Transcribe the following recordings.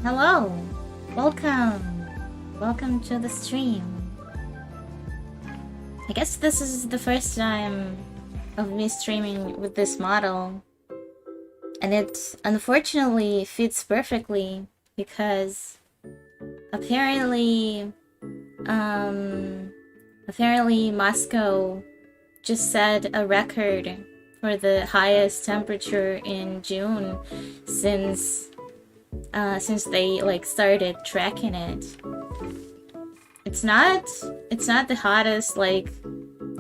Hello. Welcome. Welcome to the stream. I guess this is the first time of me streaming with this model. And it unfortunately fits perfectly because apparently Moscow just set a record for the highest temperature in June since they like started tracking it. It's not the hottest like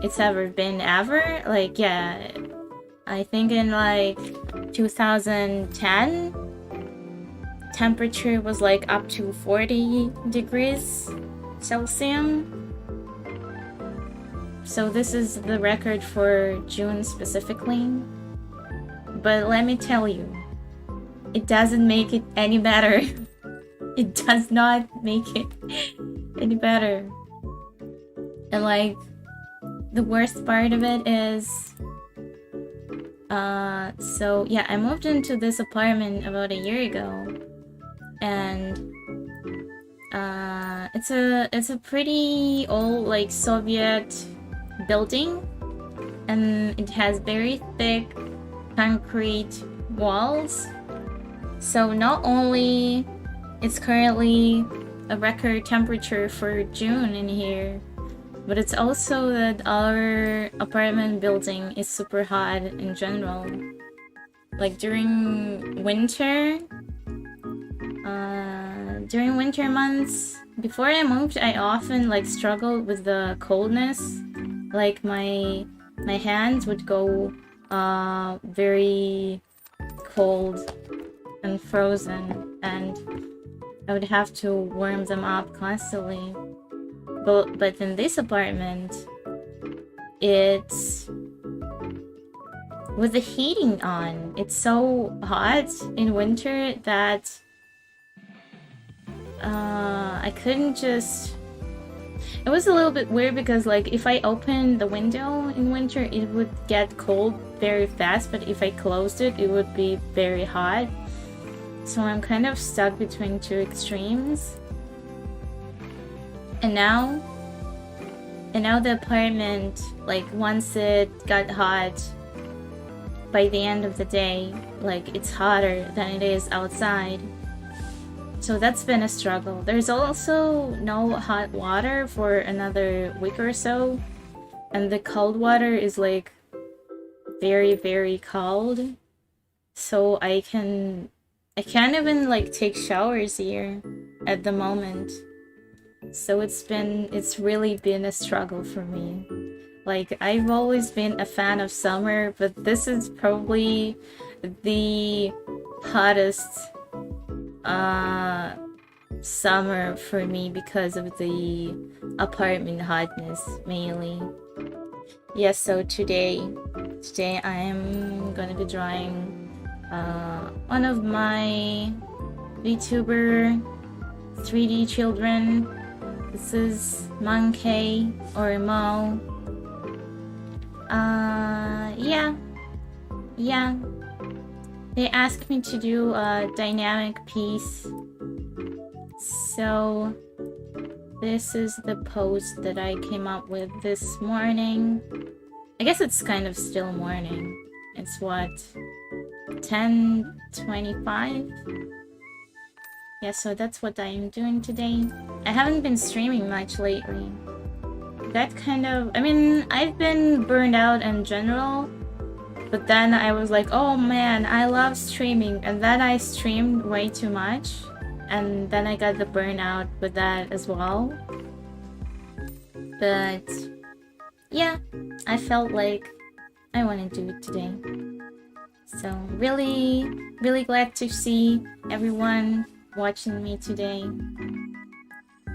it's ever been ever. Like yeah, I think in like 2010 temperature was like up to 40 degrees Celsius. So this is the record for June specifically. But let me tell you, it doesn't make it any better. It does not make it any better. And like, the worst part of it is, so yeah, I moved into this apartment about a year ago. And it's a pretty old like Soviet building, and it has very thick concrete walls. So not only it's currently a record temperature for June in here, but it's also that our apartment building is super hot in general. Like during winter months, before I moved, I often like struggled with the coldness. Like my hands would go very cold and frozen, and I would have to warm them up constantly. But in this apartment, it's with the heating on. It's so hot in winter that I couldn't just... It was a little bit weird because like if I opened the window in winter, it would get cold very fast, but if I closed it, it would be very hot. So I'm kind of stuck between two extremes. And now the apartment, like once it got hot, by the end of the day, like it's hotter than it is outside. So that's been a struggle. There's also no hot water for another week or so. And the cold water is like very, very cold. So I can't even like take showers here at the moment. So it's really been a struggle for me. Like I've always been a fan of summer, but this is probably the hottest summer for me because of the apartment hotness mainly. Yes, so today I'm gonna be drawing one of my VTuber 3D children. This is Monkey or Mo. Yeah. They asked me to do a dynamic piece. So this is the post that I came up with this morning. I guess it's kind of still morning. It's what, 10:25? Yeah, so that's what I'm doing today. I haven't been streaming much lately. That kind of... I mean, I've been burned out in general. But then I was like, oh man, I love streaming. And then I streamed way too much. And then I got the burnout with that as well. But yeah, I felt like I want to do it today. So really, really glad to see everyone watching me today.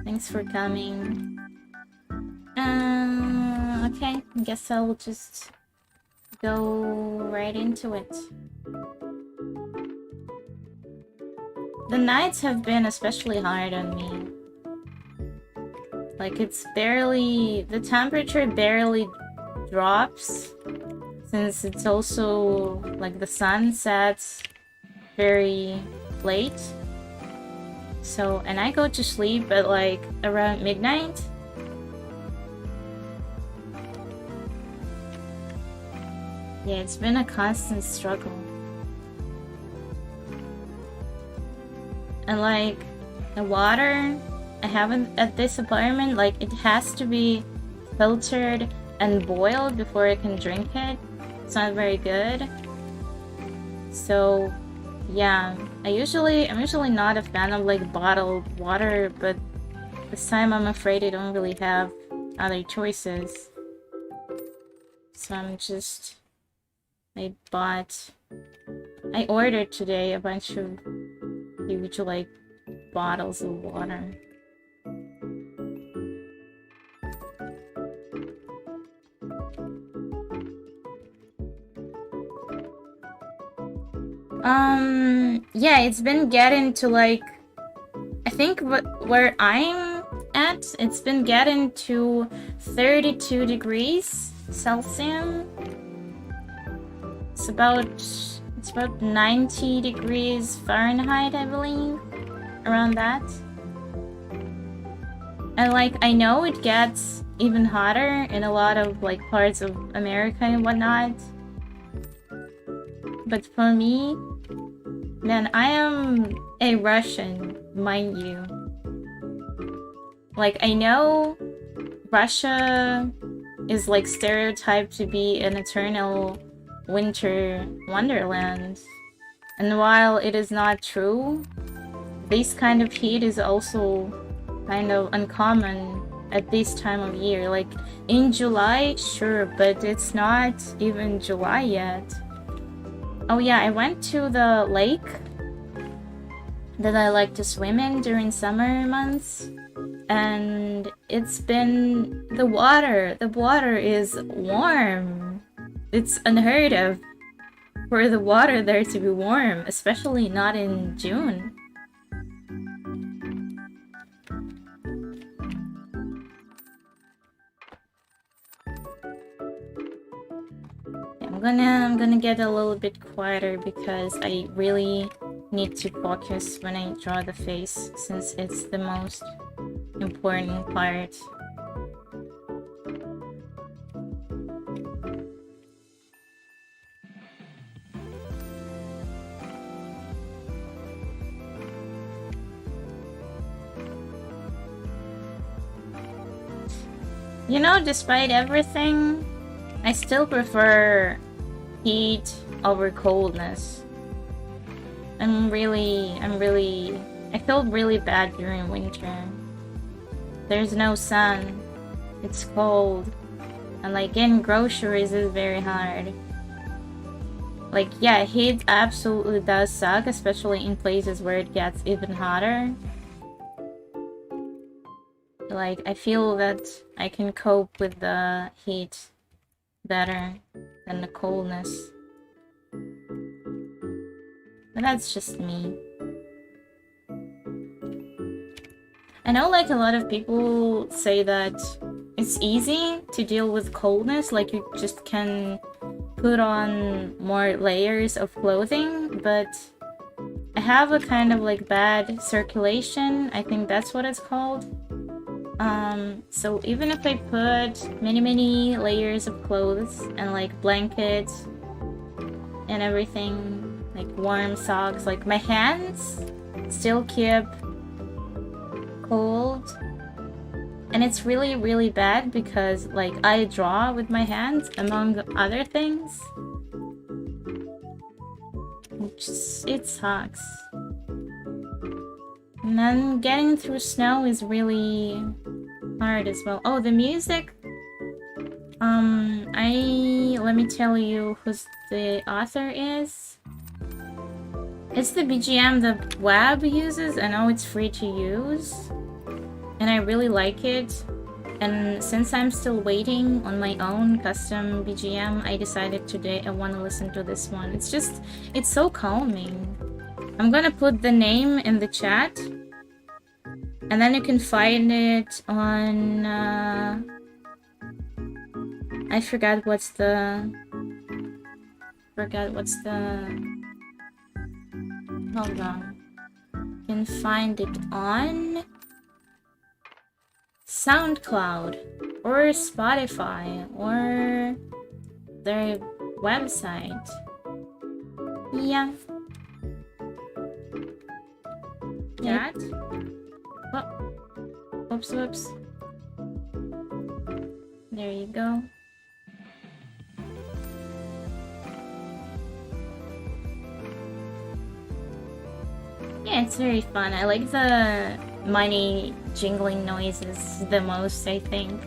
Thanks for coming. Okay, I guess I'll just go right into it. The nights have been especially hard on me. Like it's barely... the temperature barely drops, since it's also like the sun sets very late. So, and I go to sleep at like around midnight. Yeah, it's been a constant struggle. And like, the water I have at this apartment, like it has to be filtered and boiled before I can drink it. It's not very good. So yeah, I'm usually not a fan of like bottled water, but this time I'm afraid I don't really have other choices. So I ordered today a bunch of huge like bottles of water. Yeah, it's been getting to like, I think where I'm at, it's been getting to 32 degrees Celsius. It's about 90 degrees Fahrenheit, I believe, around that. And like, I know it gets even hotter in a lot of like parts of America and whatnot. But for me, man, I am a Russian, mind you. Like, I know Russia is like stereotyped to be an eternal winter wonderland. And while it is not true, this kind of heat is also kind of uncommon at this time of year. Like, in July, sure, but it's not even July yet. Oh yeah, I went to the lake that I like to swim in during summer months, and it's been the water is warm. It's unheard of for the water there to be warm, especially not in June. I'm gonna get a little bit quieter because I really need to focus when I draw the face, since it's the most important part. You know, despite everything, I still prefer heat over coldness. I feel really bad during winter. There's no sun, it's cold, and like getting groceries is very hard. Like, yeah, heat absolutely does suck, especially in places where it gets even hotter. Like, I feel that I can cope with the heat better than the coldness. But that's just me. I know like a lot of people say that it's easy to deal with coldness, like you just can put on more layers of clothing, but I have a kind of like bad circulation, I think that's what it's called. So even if I put many layers of clothes and like blankets and everything, like warm socks, like my hands still keep cold. And it's really bad because like I draw with my hands among other things. It sucks. And then getting through snow is really hard as well. Oh, the music. Let me tell you who the author is. It's the BGM the web uses. I know it's free to use, and I really like it. And since I'm still waiting on my own custom BGM, I decided today I want to listen to this one. It's so calming. I'm gonna put the name in the chat, and then you can find it on I forgot what's the hold on. can find it on SoundCloud or Spotify or their website. Yeah. That. Oh. Whoops. There you go. Yeah, it's very fun. I like the money jingling noises the most, I think.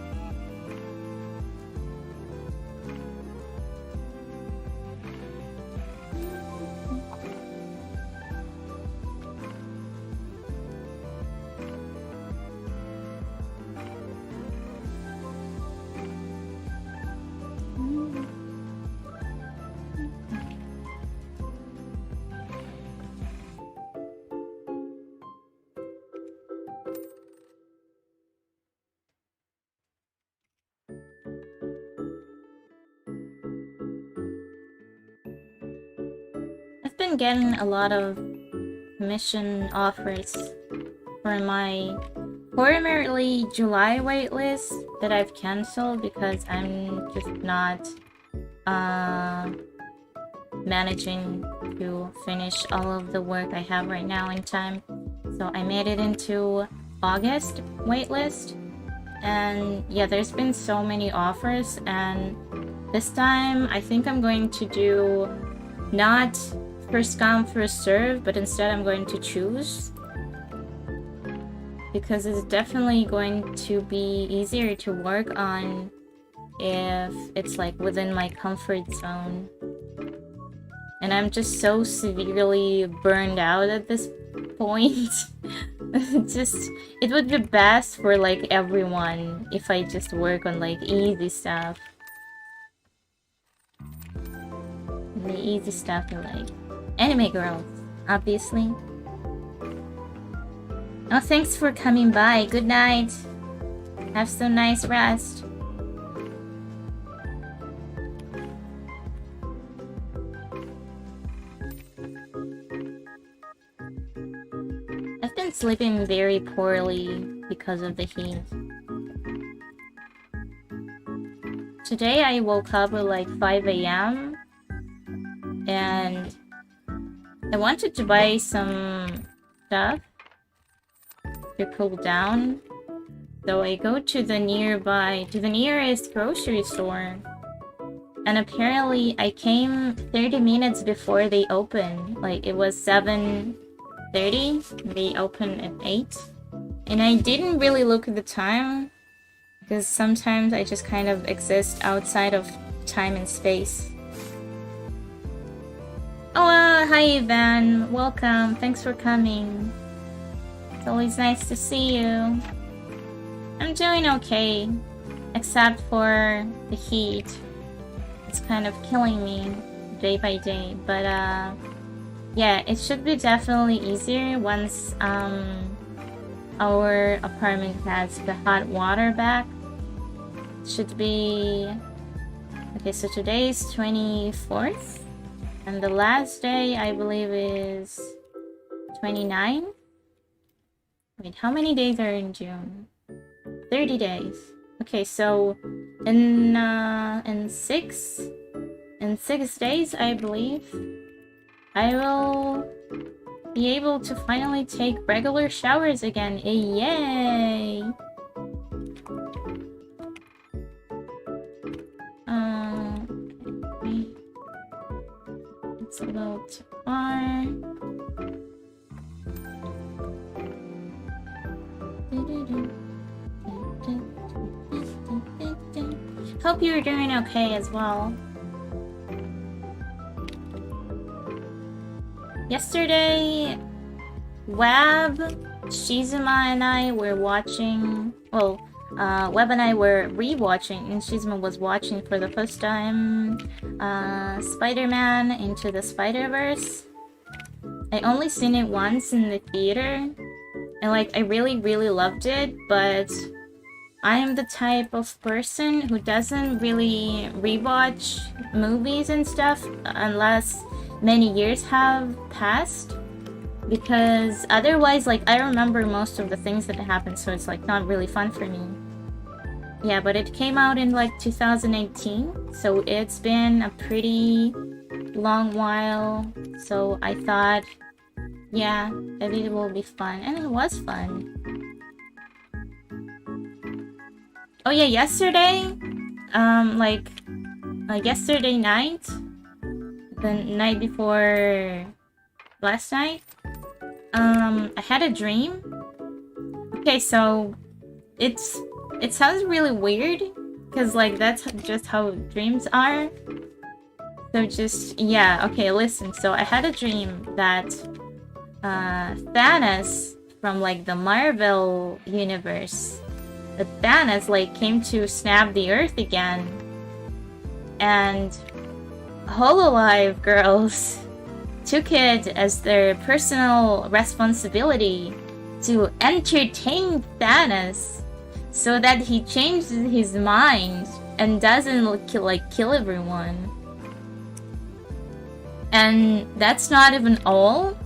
I've been getting a lot of commission offers for my formerly July waitlist that I've canceled because I'm just not managing to finish all of the work I have right now in time. So I made it into August waitlist, and yeah, there's been so many offers, and this time I think I'm going to do not first come first serve, but instead I'm going to choose, because it's definitely going to be easier to work on if it's like within my comfort zone. And I'm just so severely burned out at this point. It would be best for like everyone if I just work on like easy stuff. And the easy stuff are like anime girls, obviously. Oh, thanks for coming by. Good night. Have some nice rest. I've been sleeping very poorly because of the heat. Today I woke up at like 5 a.m. and I wanted to buy some stuff to cool down. So I go to the nearest grocery store. And apparently I came 30 minutes before they open. Like it was 7:30. They open at 8. And I didn't really look at the time, because sometimes I just kind of exist outside of time and space. Oh, hi Ivan. Welcome. Thanks for coming. It's always nice to see you. I'm doing okay, except for the heat. It's kind of killing me day by day, but yeah, it should be definitely easier once our apartment has the hot water back. It should be okay. So today is 24th, and the last day I believe is 29. Wait, how many days are in June? 30 days. Okay, so in 6 days, I believe, I will be able to finally take regular showers again. Yay! Okay. It's a little too far. Hope you're doing okay as well. Yesterday, Web, Shizuma and I were watching... Well, Web and I were rewatching, and Shizuma was watching for the first time Spider-Man Into the Spider-Verse. I only seen it once in the theater, and like I really loved it, but I am the type of person who doesn't really rewatch movies and stuff unless many years have passed. Because otherwise, like, I remember most of the things that happened, so it's like not really fun for me. Yeah, but it came out in like 2018, so it's been a pretty long while. So I thought, yeah, maybe it will be fun, and it was fun. Oh yeah, yesterday, yesterday night, the night before last night, I had a dream. Okay, so it sounds really weird, because like that's just how dreams are. So just, yeah, okay, listen. So I had a dream that Thanos from like the Marvel universe, that Thanos like came to snap the Earth again, and Hololive girls took it as their personal responsibility to entertain Thanos so that he changes his mind and doesn't kill everyone. And that's not even all.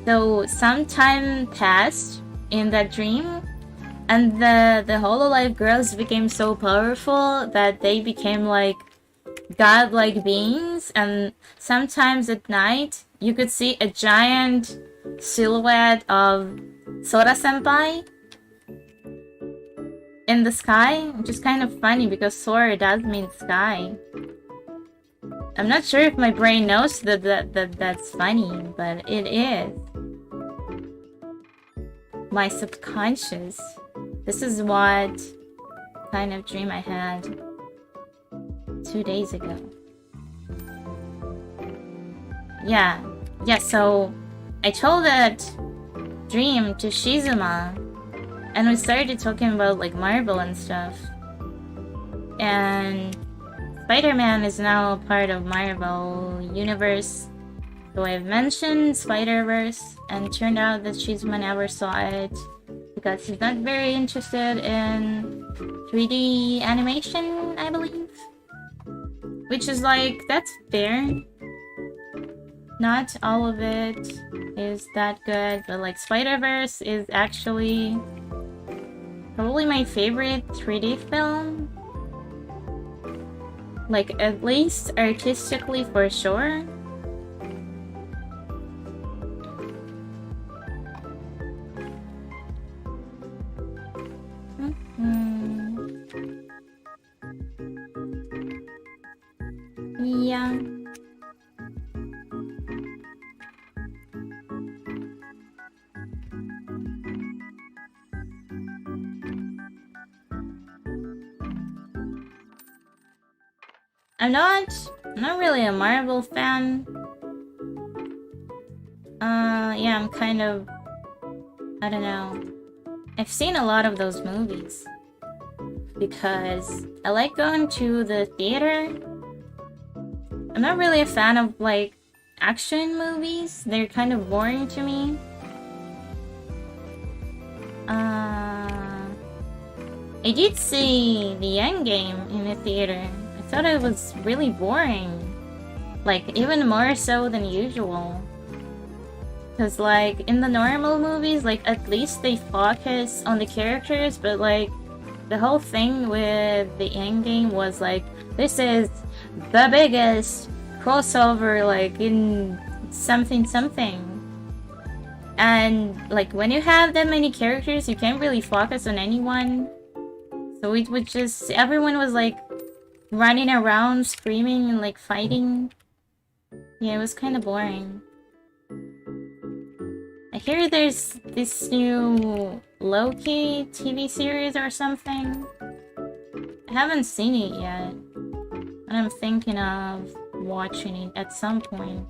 So some time passed in that dream, and the Hololive girls became so powerful that they became like godlike beings, and sometimes at night you could see a giant silhouette of Sora Senpai in the sky, which is kind of funny because Sora does mean sky. I'm not sure if my brain knows that's funny, but it is. My subconscious. This is what kind of dream I had 2 days ago. Yeah, so I told that dream to Shizuma, and we started talking about like Marvel and stuff. And Spider-Man is now part of Marvel universe. So I've mentioned Spider-Verse, and turned out that Shizuma never saw it because he's not very interested in 3D animation, I believe. Which is like, that's fair. Not all of it is that good, but like Spider-Verse is actually probably my favorite 3D film. Like, at least artistically for sure. Yeah. I'm not really a Marvel fan. Yeah, I'm kind of, I don't know. I've seen a lot of those movies because I like going to the theater. I'm not really a fan of like action movies. They're kind of boring to me. I did see the Endgame in the theater. I thought it was really boring. Like, even more so than usual. Because, like, in the normal movies, like, at least they focus on the characters, but, like, the whole thing with the Endgame was, like, this is the biggest crossover, like, in something. And, like, when you have that many characters, you can't really focus on anyone. So it would just, everyone was, like, running around, screaming, and, like, fighting. Yeah, it was kind of boring. I hear there's this new Loki TV series or something. I haven't seen it yet, and I'm thinking of watching it at some point.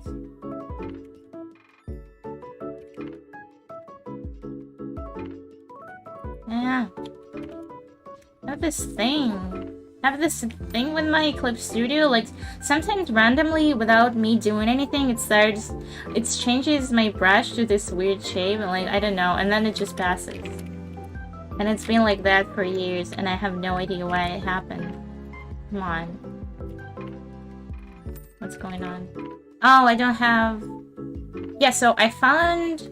Yeah. I have this thing with my Clip Studio, like, sometimes randomly, without me doing anything, it changes my brush to this weird shape, and like, I don't know, and then it just passes. And it's been like that for years, and I have no idea why it happened. Come on. What's going on? Oh, I don't have... Yeah, so I found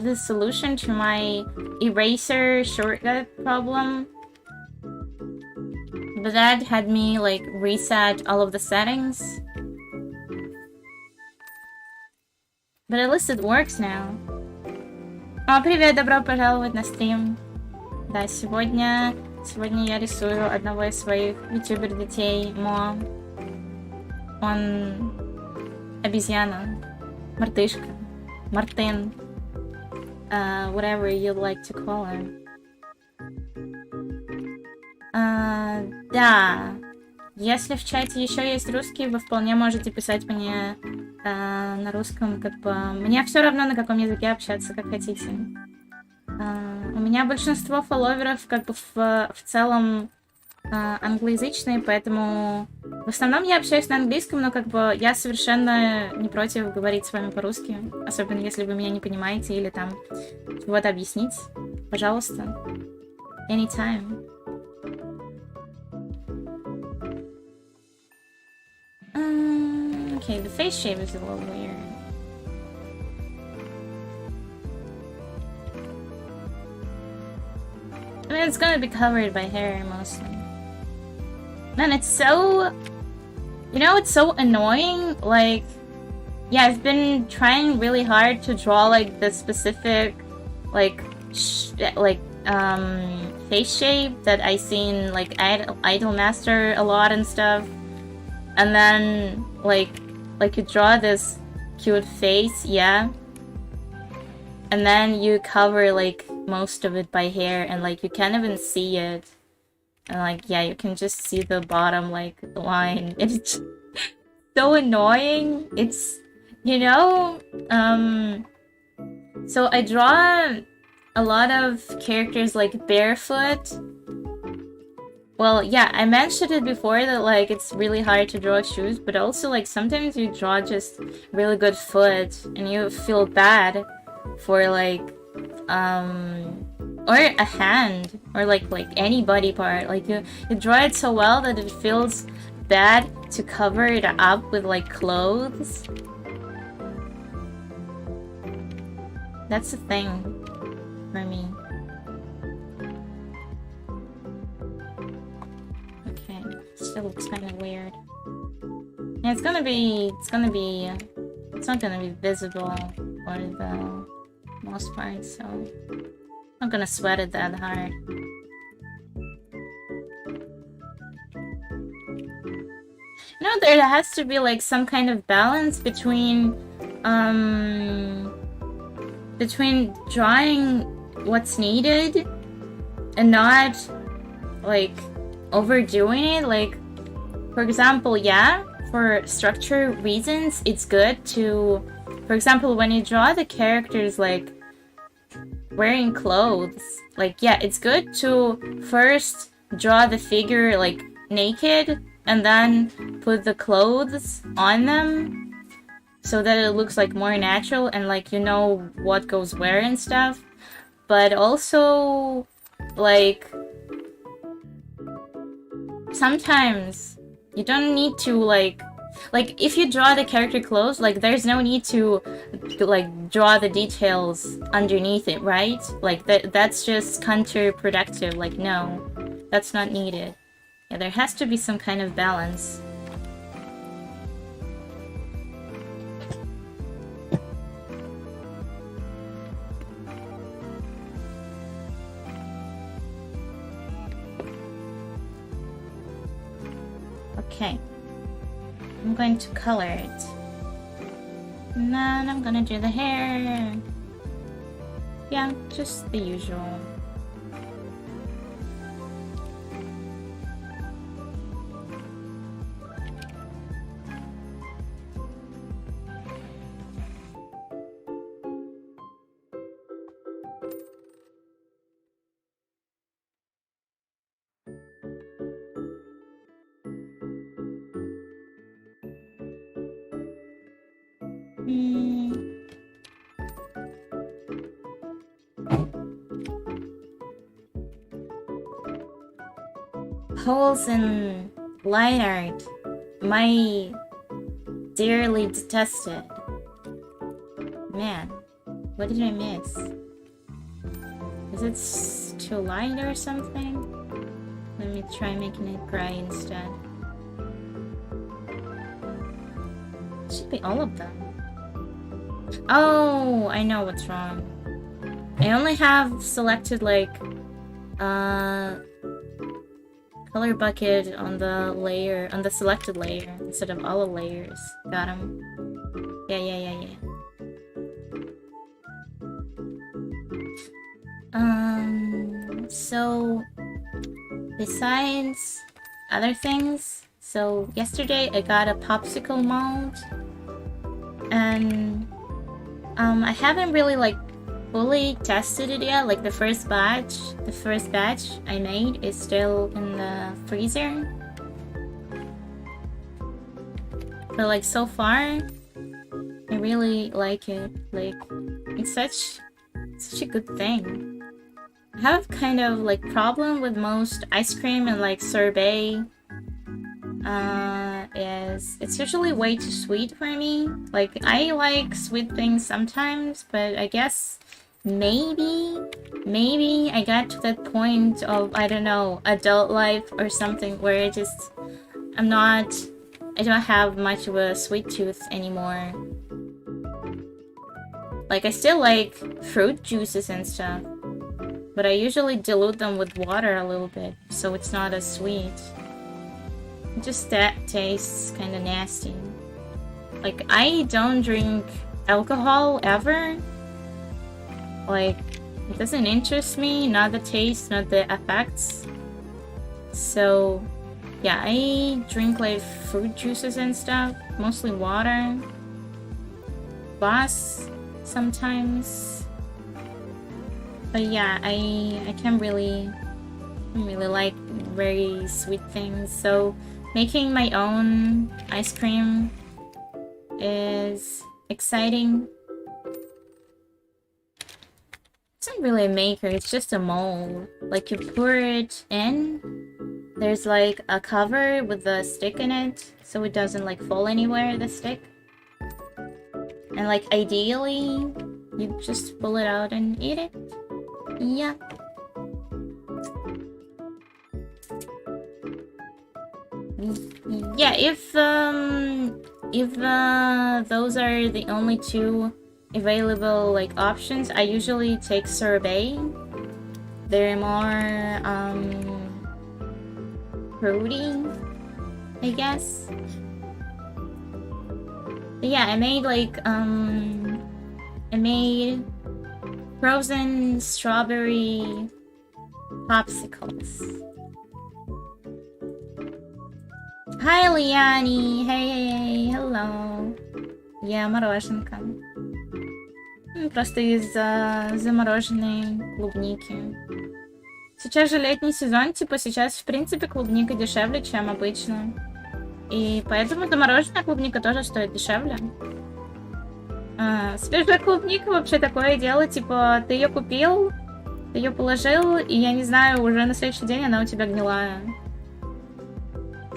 the solution to my eraser shortcut problem. But that had me, like, reset all of the settings. But at least it works now. О, привет, добро пожаловать на стрим. Да, сегодня я рисую одного из своих ютубер-детей, Мо. Он обезьяна, мартышка, Мартин, whatever you'd like to call him. Да, если в чате еще есть русский, вы вполне можете писать мне на русском, как бы... Мне все равно, на каком языке общаться, как хотите. У меня большинство фолловеров, как бы, в целом англоязычные, поэтому в основном я общаюсь на английском, но, как бы, я совершенно не против говорить с вами по-русски, особенно если вы меня не понимаете или там чего-то объяснить. Пожалуйста. Anytime. Okay, the face shape is a little weird. I mean, it's gonna be covered by hair mostly. Man, it's so... You know, it's so annoying. Like, yeah, I've been trying really hard to draw, like, the specific, like, face shape that I seen, like, Idol Master a lot and stuff. And then, like you draw this cute face, yeah. And then you cover, like, most of it by hair, and, like, you can't even see it. And, like, yeah, you can just see the bottom, like, line. It's so annoying. It's, you know, so I draw a lot of characters, like, barefoot. Well, yeah, I mentioned it before that, like, it's really hard to draw shoes, but also, like, sometimes you draw just really good foot, and you feel bad for, like, or a hand, or, like any body part. Like, you draw it so well that it feels bad to cover it up with, like, clothes. That's the thing for me. Okay, still looks kind of weird. Yeah, it's not gonna be visible for the most part, so I'm not gonna sweat it that hard. You know, there has to be, like, some kind of balance between drawing what's needed and not, like, overdoing it. Like, for example, yeah, for structure reasons, it's good to, for example, when you draw the characters, like, wearing clothes, like, yeah, it's good to first draw the figure, like, naked, and then put the clothes on them so that it looks, like, more natural and, like, you know what goes where and stuff. But also, like, sometimes you don't need to, like, if you draw the character clothes, like, there's no need to like, draw the details underneath it, right? Like, that's just counterproductive. Like, no, that's not needed. Yeah, there has to be some kind of balance. Okay. I'm going to color it. And then I'm gonna do the hair. Yeah, just the usual. Holes in line art. My dearly detested. Man, what did I miss? Is it too light or something? Let me try making it gray instead. It should be all of them. Oh, I know what's wrong. I only have selected like color bucket on the layer, on the selected layer instead of all the layers. Got him. Yeah. So besides other things, so yesterday I got a popsicle mold, and I haven't really like fully tested it yet. Like the first batch I made is still in the freezer. But like so far, I really like it. Like it's such a good thing. I have kind of like problem with most ice cream and like sorbet. Is it's usually way too sweet for me. Like I like sweet things sometimes, but I guess maybe I got to that point of, I don't know, adult life or something where I don't have much of a sweet tooth anymore. Like I still like fruit juices and stuff, but I usually dilute them with water a little bit, so it's not as sweet. Just that tastes kind of nasty. Like, I don't drink alcohol ever. Like, it doesn't interest me, not the taste, not the effects. So, yeah, I drink like fruit juices and stuff, mostly water. Kvass sometimes. But yeah, I can't really like very sweet things, so making my own ice cream is exciting. It's not really a maker, it's just a mold. Like you pour it in, there's like a cover with a stick in it, so it doesn't like fall anywhere, the stick. And like ideally, you just pull it out and eat it. Yeah. Yeah, if those are the only two available like options, I usually take sorbet. They're more fruity, I guess. But yeah, I made frozen strawberry popsicles. Hi, Liani! Hey, hello. Я мороженка. Просто из замороженной клубники. Сейчас же летний сезон, типа сейчас, в принципе, клубника дешевле, чем обычно. И поэтому замороженная клубника тоже стоит дешевле. Свежая клубника вообще такое дело, типа, ты ее купил, ты ее положил, и я не знаю, уже на следующий день она у тебя гнилая.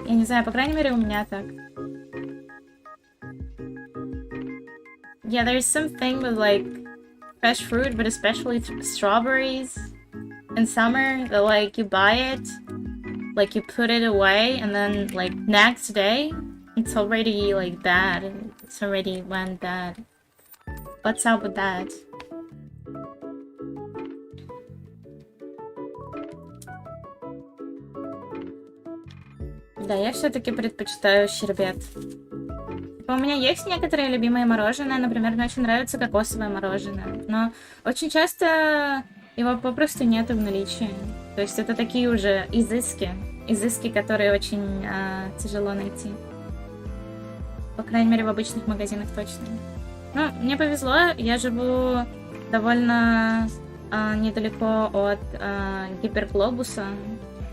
Я не знаю, по крайней мере, у меня так. Yeah, there's something with like fresh fruit, but especially strawberries in summer, that like you buy it, like you put it away, and then like next day, it's already like bad. It's already went bad. What's up with that? Да, я все-таки предпочитаю щербет. У меня есть некоторые любимые мороженое, например, мне очень нравится кокосовое мороженое, но очень часто его попросту нету в наличии. То есть это такие уже изыски, которые очень тяжело найти. По крайней мере, в обычных магазинах точно. Ну, мне повезло, я живу довольно недалеко от гиперглобуса,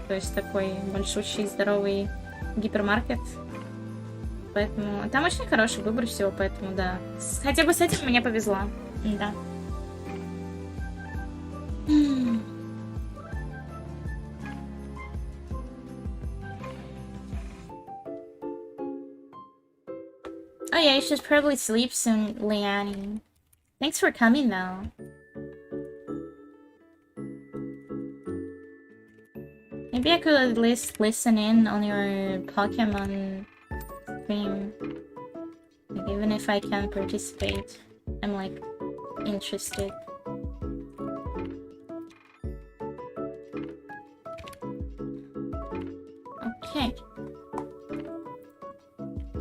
то есть такой большущий, здоровый гипермаркет. Поэтому там очень хороший выбор всего, поэтому да. Хотя бы с этим мне повезло. Да. Oh yeah, you should probably sleep soon, Leanne. Thanks for coming though. Maybe I could at least listen in on your Pokemon stream. Like, even if I can't participate, I'm like interested. Okay.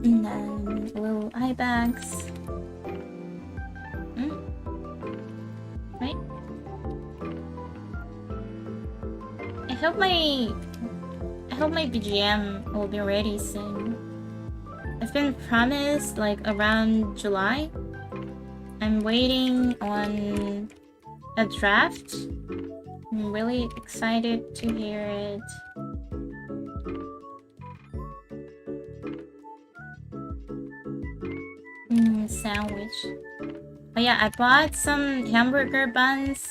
And then little eye bags. Right? I hope my BGM will be ready soon. I've been promised like around July. I'm waiting on a draft. I'm really excited to hear it. Sandwich. Oh yeah, I bought some hamburger buns.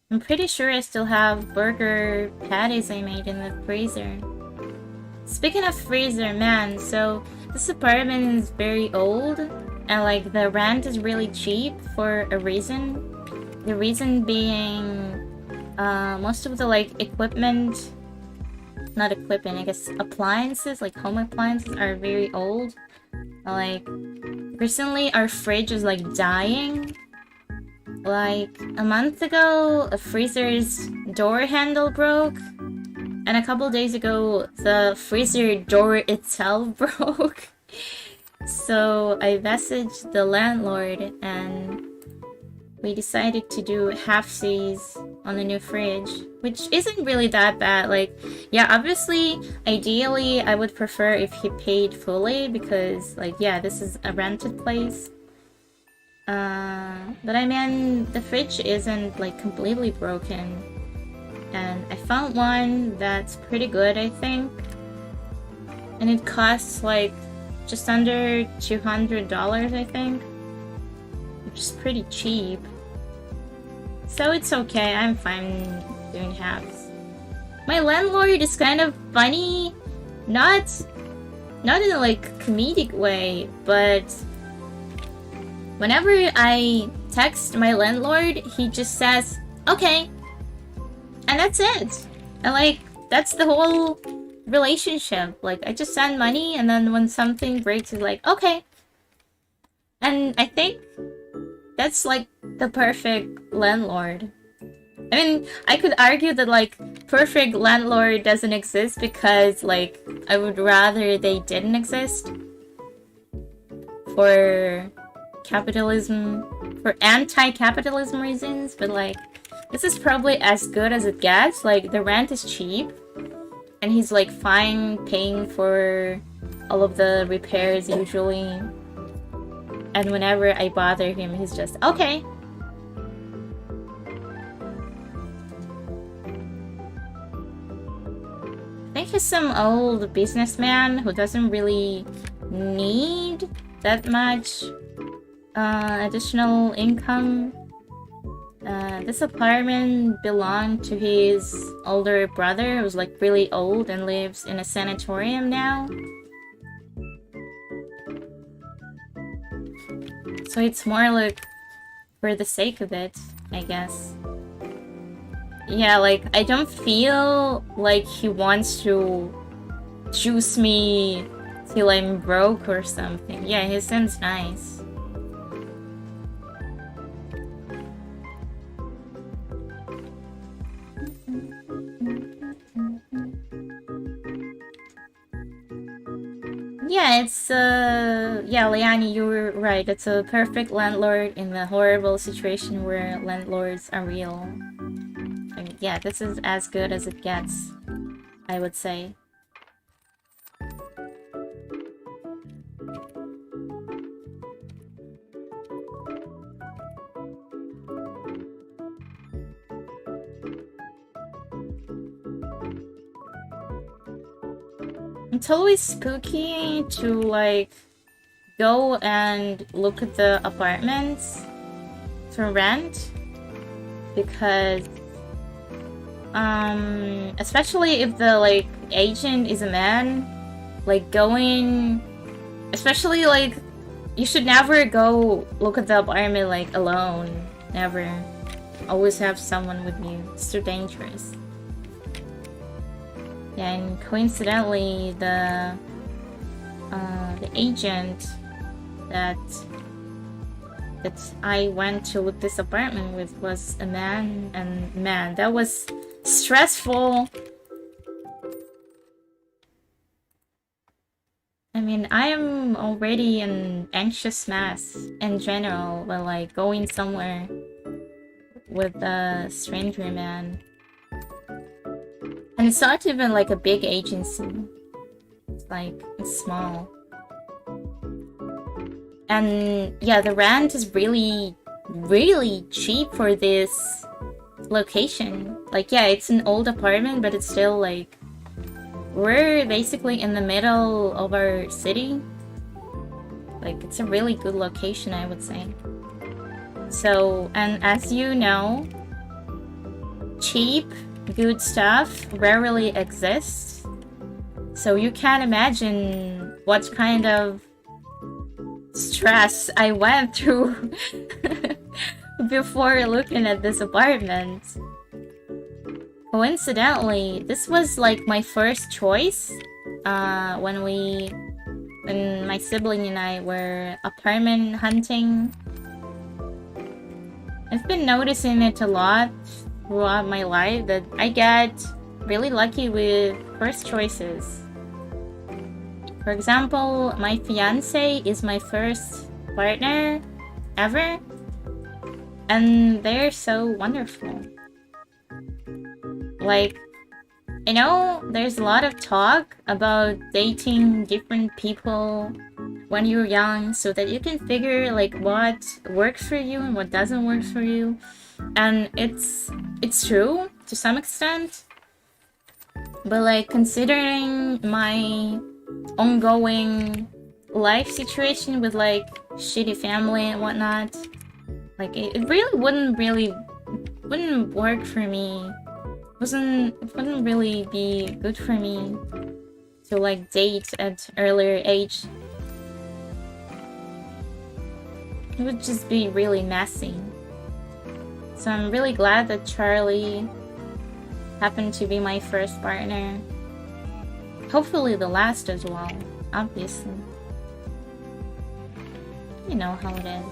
I'm pretty sure I still have burger patties I made in the freezer. Speaking of freezer, man, so this apartment is very old and like the rent is really cheap for a reason. The reason being most of the like equipment, not equipment, I guess appliances, like home appliances are very old. Like recently our fridge is like dying. Like a month ago a freezer's door handle broke. And a couple days ago, the freezer door itself broke. So I messaged the landlord and we decided to do half-seas on the new fridge, which isn't really that bad. Like, yeah, obviously, ideally, I would prefer if he paid fully because, like, yeah, this is a rented place. But I mean, the fridge isn't, like, completely broken. And I found one that's pretty good, I think. And it costs like just under $200, I think. Which is pretty cheap. So it's okay, I'm fine doing halves. My landlord is kind of funny. Not in a like comedic way, but whenever I text my landlord, he just says, okay. And that's it. And like, that's the whole relationship. Like, I just send money and then when something breaks, he's like, okay. And I think that's like the perfect landlord. I mean, I could argue that like perfect landlord doesn't exist because like I would rather they didn't exist for capitalism, for anti-capitalism reasons, but like this is probably as good as it gets. Like the rent is cheap and he's like fine paying for all of the repairs usually. And whenever I bother him, he's just, okay. I think he's some old businessman who doesn't really need that much additional income. This apartment belonged to his older brother who's like really old and lives in a sanatorium now. So it's more like for the sake of it, I guess. Yeah, like I don't feel like he wants to juice me till I'm broke or something. Yeah, he seems nice. Yeah, it's yeah, Leanne, you were right. It's a perfect landlord in the horrible situation where landlords are real. I mean, yeah, this is as good as it gets, I would say. It's always spooky to like go and look at the apartments for rent because especially if the like agent is a man, like going, especially like You should never go look at the apartment like alone. Never. Always have someone with you. It's too dangerous. Yeah, and coincidentally, the agent that I went to look this apartment with was a man, and man, that was stressful. I mean, I am already an anxious mess in general, but like going somewhere with a stranger man. And it's not even like a big agency. It's like, it's small. And yeah, the rent is really, really cheap for this location. Like, yeah, it's an old apartment, but it's still like, we're basically in the middle of our city. Like, it's a really good location, I would say. So, and as you know, cheap, good stuff rarely exists. So you can't imagine what kind of stress I went through before looking at this apartment. Coincidentally, this was like my first choice when my sibling and I were apartment hunting. I've been noticing it a lot throughout my life that I get really lucky with first choices. For example, my fiance is my first partner ever, and they're so wonderful. Like, I know there's a lot of talk about dating different people when you're young so that you can figure like what works for you and what doesn't work for you. And it's true to some extent. But like considering my ongoing life situation with like shitty family and whatnot, like it really wouldn't work for me. It wouldn't really be good for me to like date at earlier age. It would just be really messy. So I'm really glad that Charlie happened to be my first partner. Hopefully the last as well, obviously. You know how it is.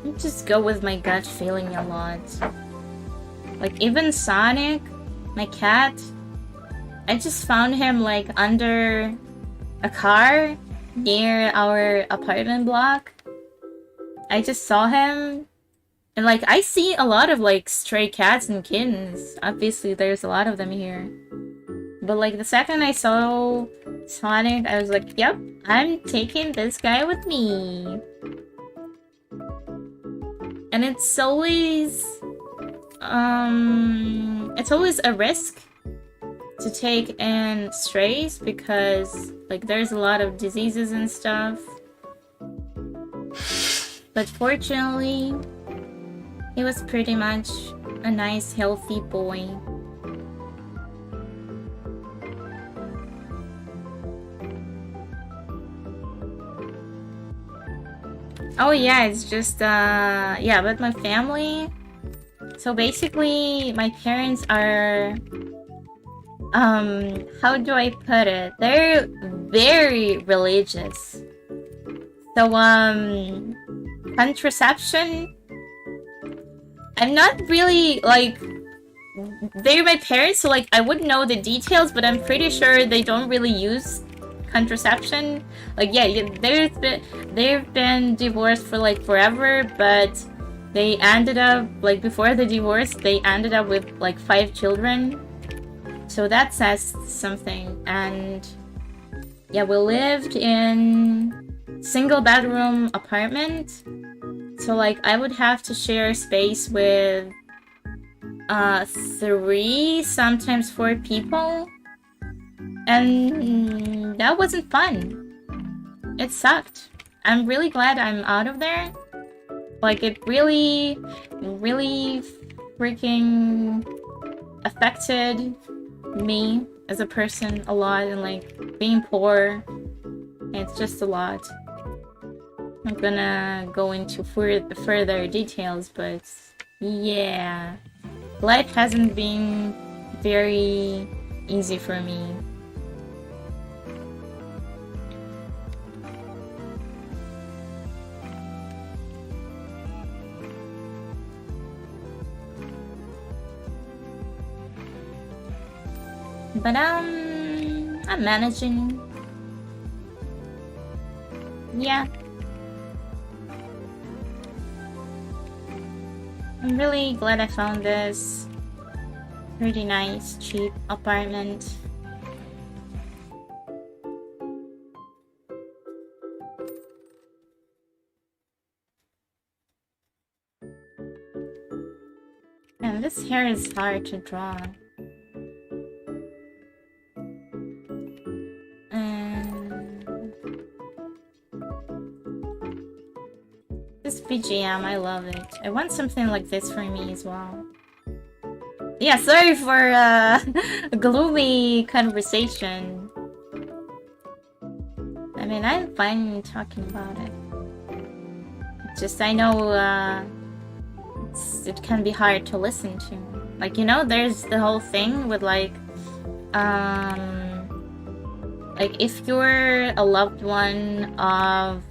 I just go with my gut feeling a lot. Like even Sonic, my cat, I just found him like under a car near our apartment block. I just saw him, and like I see a lot of like stray cats and kittens. Obviously there's a lot of them here. But like the second I saw Sonic, I was like, yep, I'm taking this guy with me. And it's always a risk to take in strays because like there's a lot of diseases and stuff. But fortunately, he was pretty much a nice, healthy boy. Oh yeah, it's just yeah, but my family. So basically, my parents are how do I put it? They're very religious. So contraception, I'm not really like, they're my parents, so like I wouldn't know the details, but I'm pretty sure they don't really use contraception. Like yeah, they've been divorced for like forever, but they ended up like before the divorce they ended up with like 5 children. So that says something. And yeah, we lived in single bedroom apartment. So like I would have to share space with 3, sometimes 4 people. And that wasn't fun. It sucked. I'm really glad I'm out of there. Like it really, really freaking affected me as a person a lot, and like being poor, it's just a lot. I'm gonna go into further details, but yeah, life hasn't been very easy for me. But I'm managing. Yeah. I'm really glad I found this pretty nice, cheap apartment. And this hair is hard to draw. This BGM, I love it. I want something like this for me as well. Yeah, sorry for a gloomy conversation. I mean, I'm fine talking about it. It's just, I know it can be hard to listen to. Like, you know, there's the whole thing with like if you're a loved one of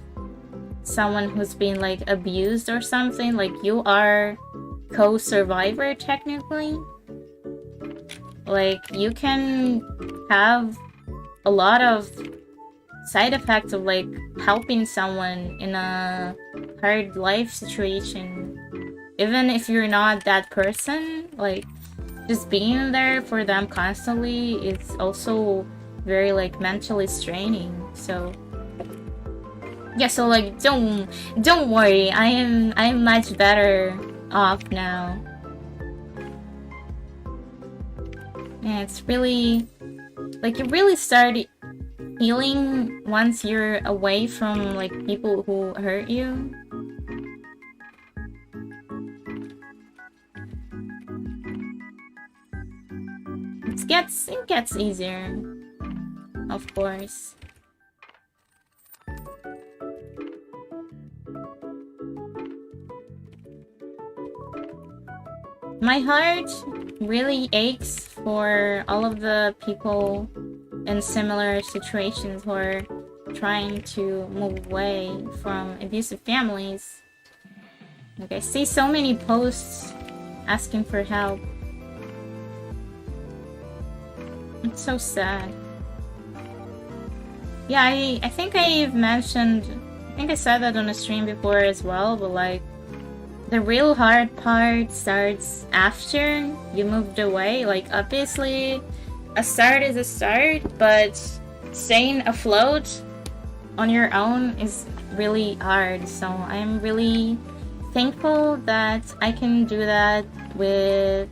someone who's been like abused or something, like you are co-survivor technically. Like you can have a lot of side effects of like helping someone in a hard life situation, even if you're not that person. Like just being there for them constantly is also very like mentally straining. So yeah, so like don't worry, I'm much better off now. And it's really like you really start healing once you're away from like people who hurt you. It gets easier, of course. My heart really aches for all of the people in similar situations who are trying to move away from abusive families. Like, I see so many posts asking for help. It's so sad. Yeah, I think I've mentioned, I think I said that on a stream before as well, but like, the real hard part starts after you moved away. Like, obviously, a start is a start, but staying afloat on your own is really hard. So I'm really thankful that I can do that with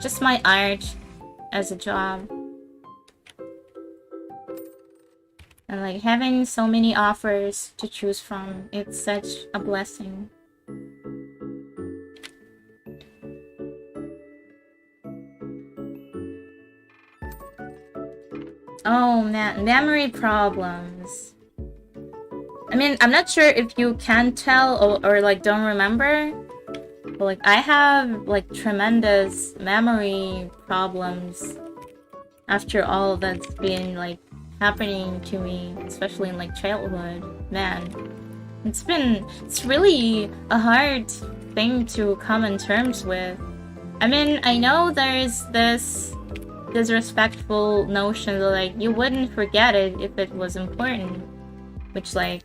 just my art as a job. And like having so many offers to choose from, it's such a blessing. Oh man, memory problems. I mean, I'm not sure if you can tell or like don't remember, but like I have like tremendous memory problems after all that's been like happening to me, especially in like childhood. Man, it's really a hard thing to come in terms with. I mean, I know there's this disrespectful notion that like you wouldn't forget it if it was important, which like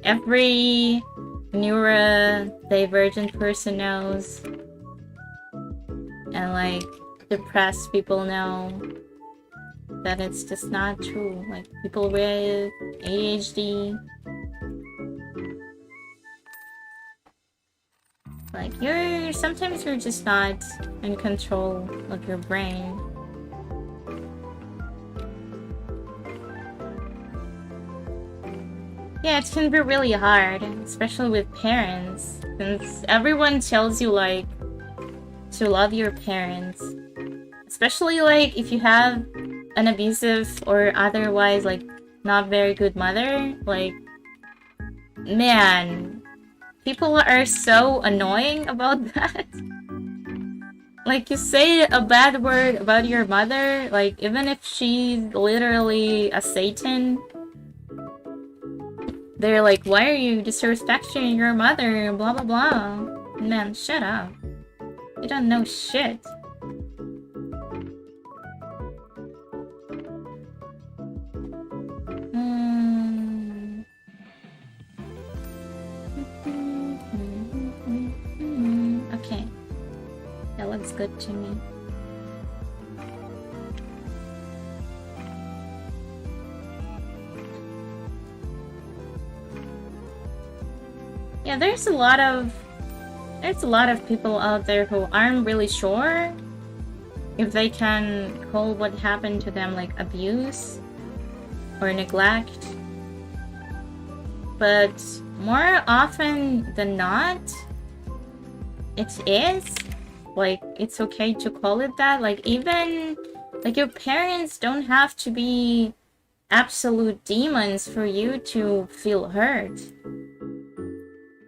every neurodivergent person knows, and like depressed people know that it's just not true. Like people with ADHD, like sometimes you're just not in control of your brain. Yeah, it can be really hard, especially with parents, since everyone tells you like to love your parents, Especially like if you have an abusive or otherwise like not very good mother, like, man, people are so annoying about that. Like, you say a bad word about your mother, like, even if she's literally a Satan, they're like, why are you disrespecting your mother, blah blah blah. Man, shut up. You don't know shit. Okay. That looks good to me. Yeah, there's a lot of people out there who aren't really sure if they can call what happened to them like abuse or neglect. But more often than not, it is. Like, it's okay to call it that. Like, even like your parents don't have to be absolute demons for you to feel hurt.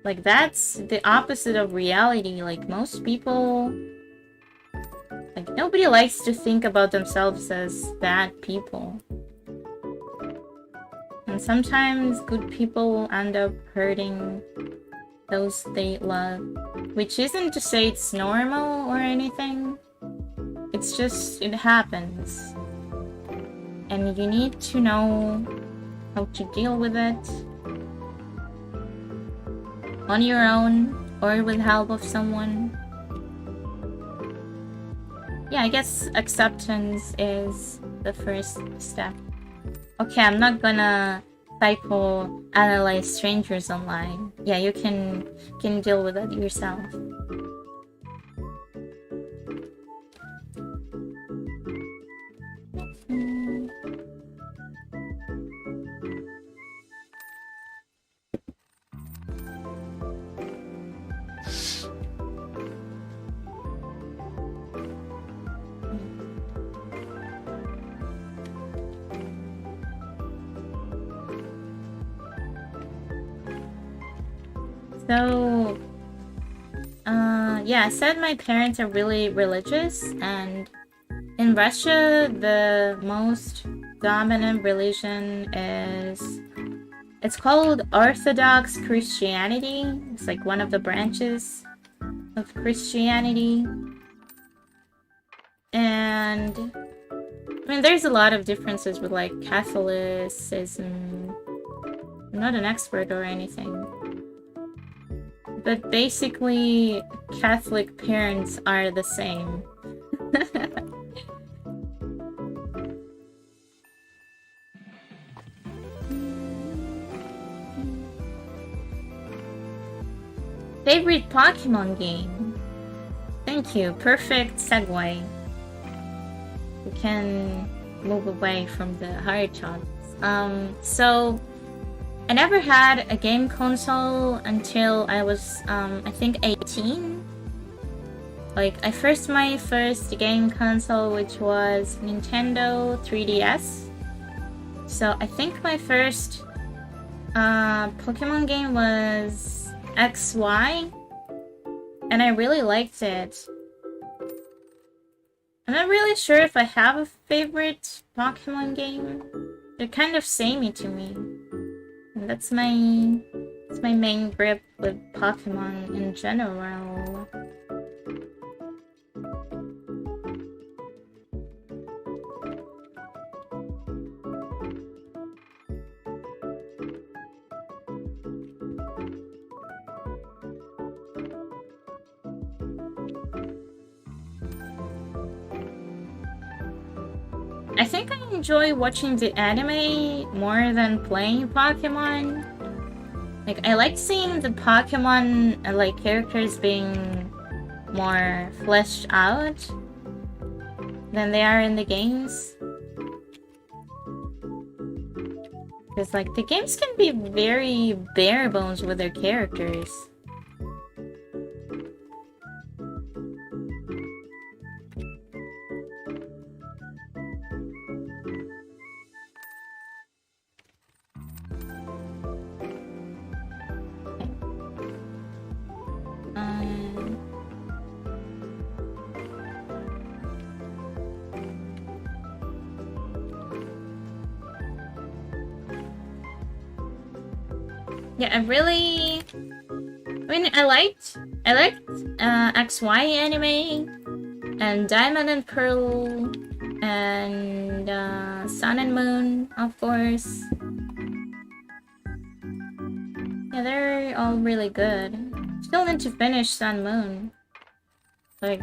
Like, that's the opposite of reality. Like, most people, like, nobody likes to think about themselves as bad people. And sometimes good people end up hurting those they love. Which isn't to say it's normal or anything. It's just, it happens. And you need to know how to deal with it. On your own, or with help of someone. Yeah, I guess acceptance is the first step. Okay, I'm not gonna psychoanalyze strangers online. Yeah, you can deal with it yourself. So, yeah, I said my parents are really religious, and in Russia, the most dominant religion is, it's called Orthodox Christianity. It's like one of the branches of Christianity. And, I mean, there's a lot of differences with like Catholicism. I'm not an expert or anything. But basically, Catholic parents are the same. Favorite Pokemon game? Thank you, perfect segue. We can move away from the hard topics. So I never had a game console until I was, I think 18. Like, my first game console, which was Nintendo 3DS. So I think my first Pokemon game was XY, and I really liked it. I'm not really sure if I have a favorite Pokemon game. They're kind of samey to me. And that's my main grip with Pokemon in general. I think I enjoy watching the anime more than playing Pokemon. Like, I like seeing the Pokemon, like, characters being more fleshed out than they are in the games. Because, like, the games can be very bare bones with their characters. Yeah, I mean, I liked XY anime and Diamond and Pearl and Sun and Moon, of course. Yeah, they're all really good. Still need to finish Sun Moon. Like,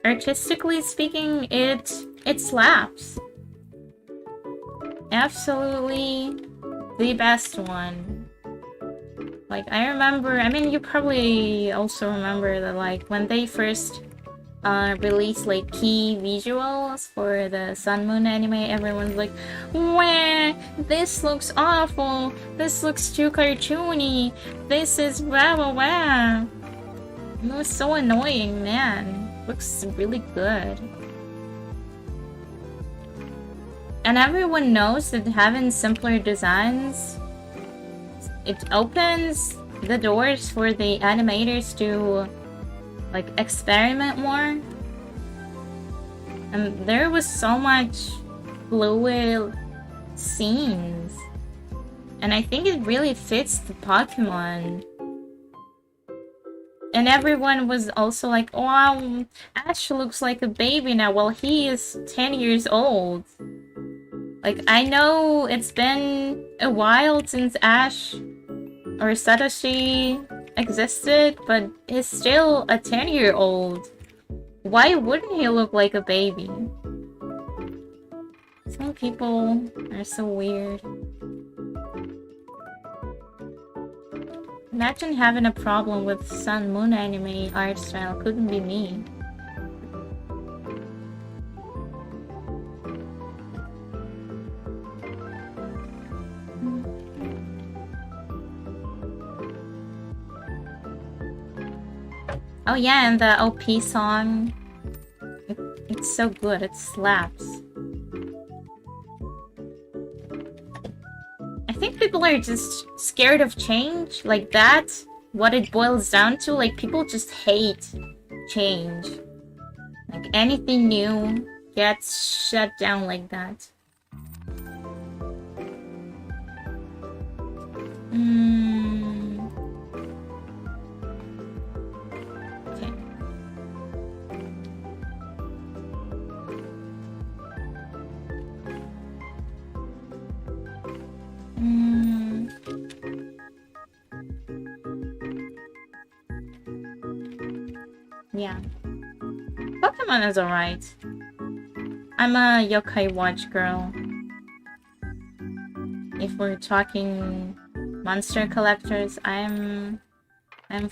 artistically speaking, it slaps. Absolutely the best one. Like, I remember, I mean, you probably also remember that, like, when they first released, like, key visuals for the Sun Moon anime, everyone's like, wah, this looks awful, this looks too cartoony, this is wah wah wah. It was so annoying, man. Looks really good. And everyone knows that having simpler designs, it opens the doors for the animators to, like, experiment more. And there was so much fluid scenes. And I think it really fits the Pokemon. And everyone was also like, wow, Ash looks like a baby now. Well, he is 10 years old. Like, I know it's been a while since Ash or Satoshi existed, but he's still a 10-year-old. Why wouldn't he look like a baby? Some people are so weird. Imagine having a problem with Sun Moon anime art style. Couldn't be me. Oh yeah, and the OP song. It's so good, it slaps. I think people are just scared of change. Like, that's what it boils down to. Like, people just hate change. Like, anything new gets shut down like that. Okay. Yeah. Pokemon is alright. I'm a Yokai Watch girl. If we're talking monster collectors, I'm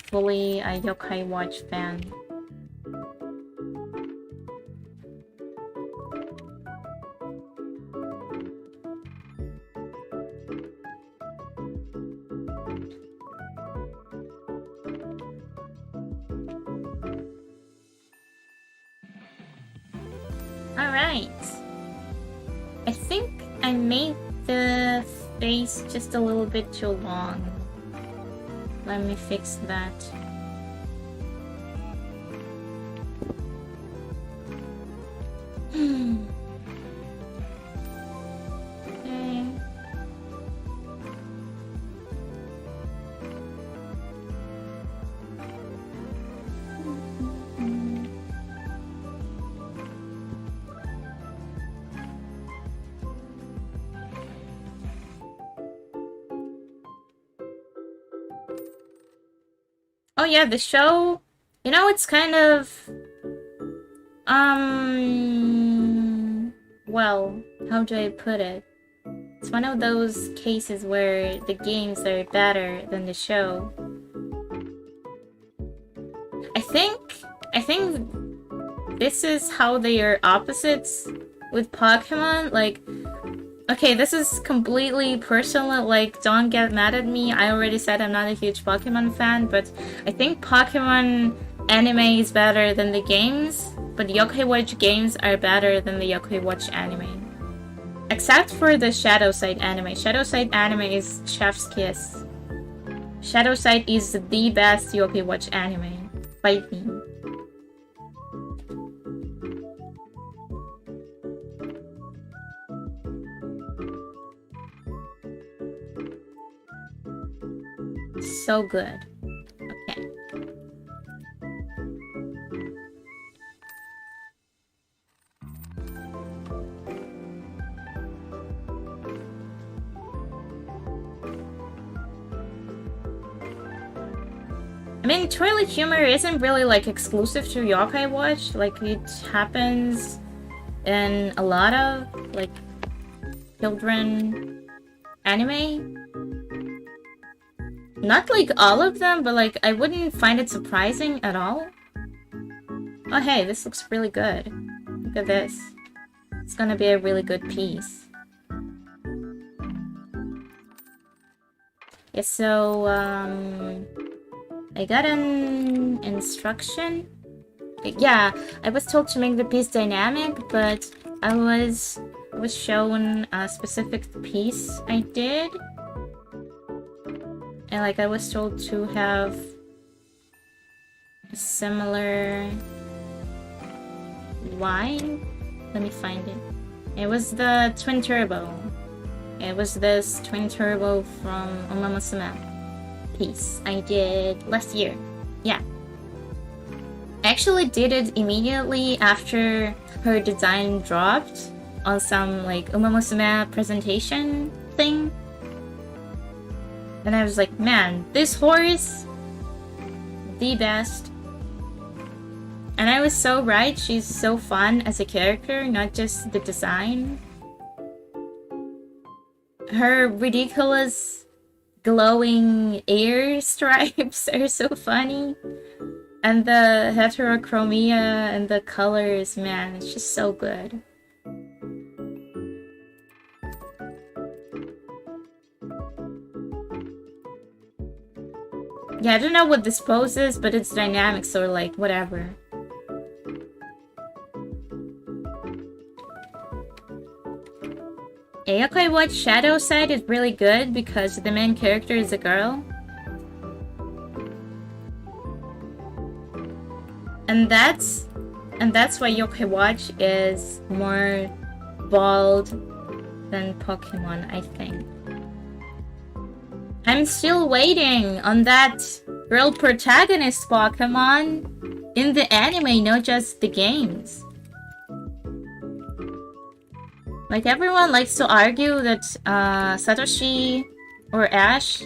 fully a Yokai Watch fan. Alright. I think I made the face just a little bit too long. Let me fix that. Okay. Oh yeah, the show, you know, it's kind of, well, how do I put it? It's one of those cases where the games are better than the show. I think this is how they are opposites with Pokemon. Like, okay, this is completely personal, like, don't get mad at me. I already said I'm not a huge Pokemon fan, but I think Pokemon anime is better than the games, but Yokai Watch games are better than the Yokai Watch anime. Except for the Shadow Side anime. Shadow Side anime is chef's kiss. Shadow Side is the best Yokai Watch anime. Fight me. so good. Okay. I mean, toilet humor isn't really like exclusive to Yokai Watch. Like, it happens in a lot of like children anime. Not like all of them, but like I wouldn't find it surprising at all. Oh hey, this looks really good. Look at this. It's gonna be a really good piece. Yeah, so I got an instruction. Yeah, I was told to make the piece dynamic, but I was shown a specific piece I did. And like I was told to have a similar line. Let me find it. It was the twin turbo. It was this twin turbo from Umamusume piece I did last year. Yeah. I actually did it immediately after her design dropped on some like Umamusume presentation thing. And I was like, man, this horse, the best. And I was so right, she's so fun as a character, not just the design. Her ridiculous glowing ear stripes are so funny. And the heterochromia and the colors, man, it's just so good. Yeah, I don't know what this pose is, but it's dynamic, so like, whatever. Yokai Watch Shadow side is really good because the main character is a girl. And that's why Yokai Watch is more bald than Pokemon, I think. I'm still waiting on that girl protagonist Pokemon in the anime, not just the games. Like, everyone likes to argue that Satoshi or Ash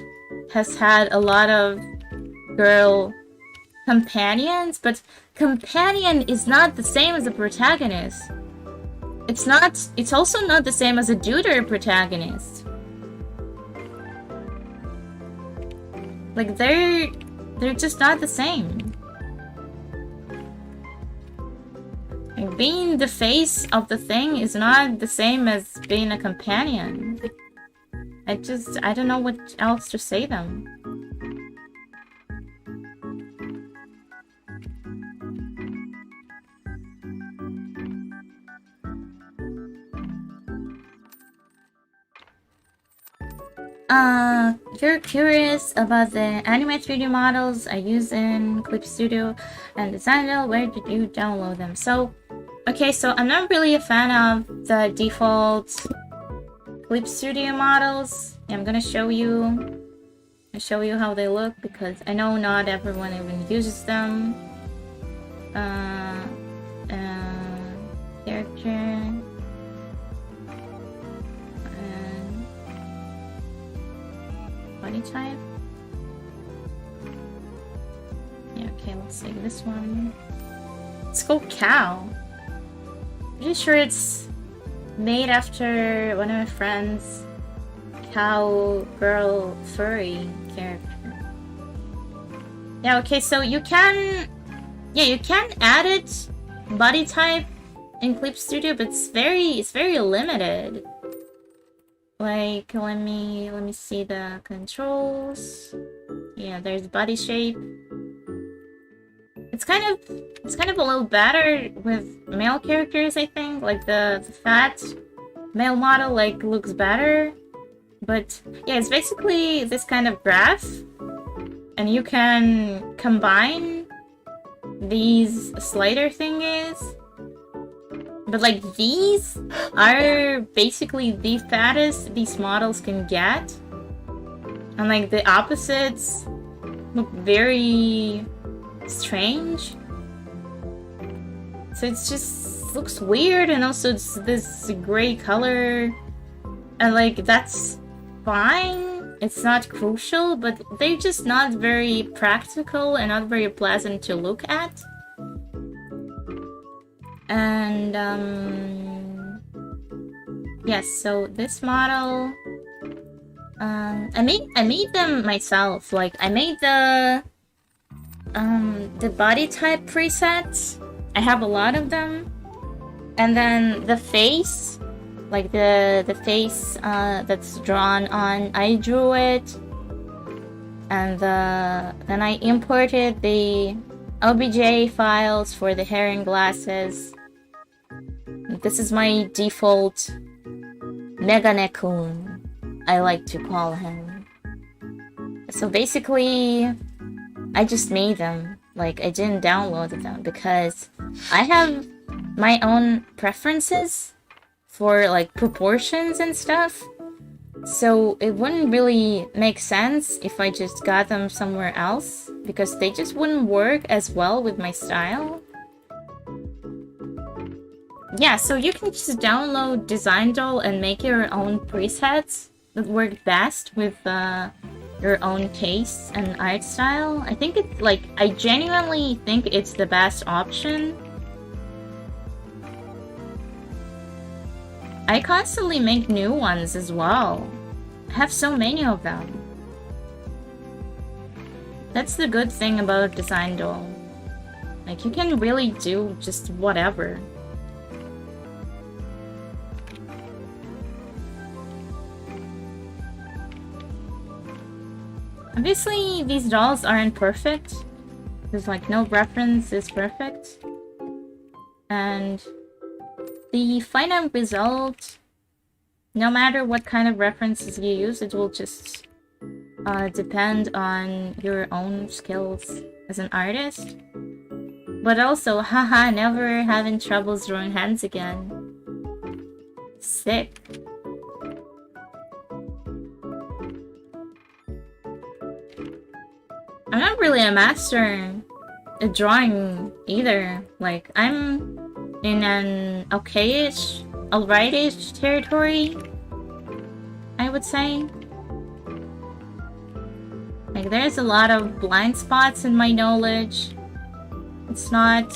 has had a lot of girl companions, but companion is not the same as a protagonist. It's also not the same as a duder protagonist. Like, they're just not the same. Like, being the face of the thing is not the same as being a companion. I don't know what else to say them. You're curious about the anime 3D models I use in Clip Studio and Designville. Where did you download them? So, okay, so I'm not really a fan of the default Clip Studio models. I'm gonna show you how they look because I know not everyone even uses them. Character. Body type. Yeah, okay, let's see this one. It's called Cow. Pretty sure it's made after one of my friends' cow girl furry character. Yeah, okay, so you can add it body type in Clip Studio, but it's very limited. Like, let me see the controls. Yeah, there's body shape. It's kind of a little better with male characters, I think. Like the fat male model like looks better. But yeah, it's basically this kind of graph. And you can combine these slider thingies. But like these are basically the fattest these models can get. And like the opposites look very strange. So it's just looks weird, and also it's this gray color, and like that's fine. It's not crucial, but they're just not very practical and not very pleasant to look at. And yes, so this model, I made them myself. Like I made the body type presets. I have a lot of them, and then the face, like the face that's drawn on, I drew it, and then I imported the OBJ files for the hair and glasses. This is my default Megane-kun, I like to call him. So basically, I just made them. Like, I didn't download them because I have my own preferences for like proportions and stuff. So it wouldn't really make sense if I just got them somewhere else, because they just wouldn't work as well with my style. Yeah, so you can just download DesignDoll and make your own presets that work best with your own taste and art style. I think it's like, I genuinely think it's the best option. I constantly make new ones as well. I have so many of them. That's the good thing about DesignDoll. Like, you can really do just whatever. Obviously, these dolls aren't perfect. There's like no reference is perfect. And the final result, no matter what kind of references you use, it will just depend on your own skills as an artist. But also, haha, never having troubles drawing hands again. Sick. I'm not really a master at drawing either. Like, I'm in an okay-ish, alright-ish territory, I would say. Like, there's a lot of blind spots in my knowledge. It's not...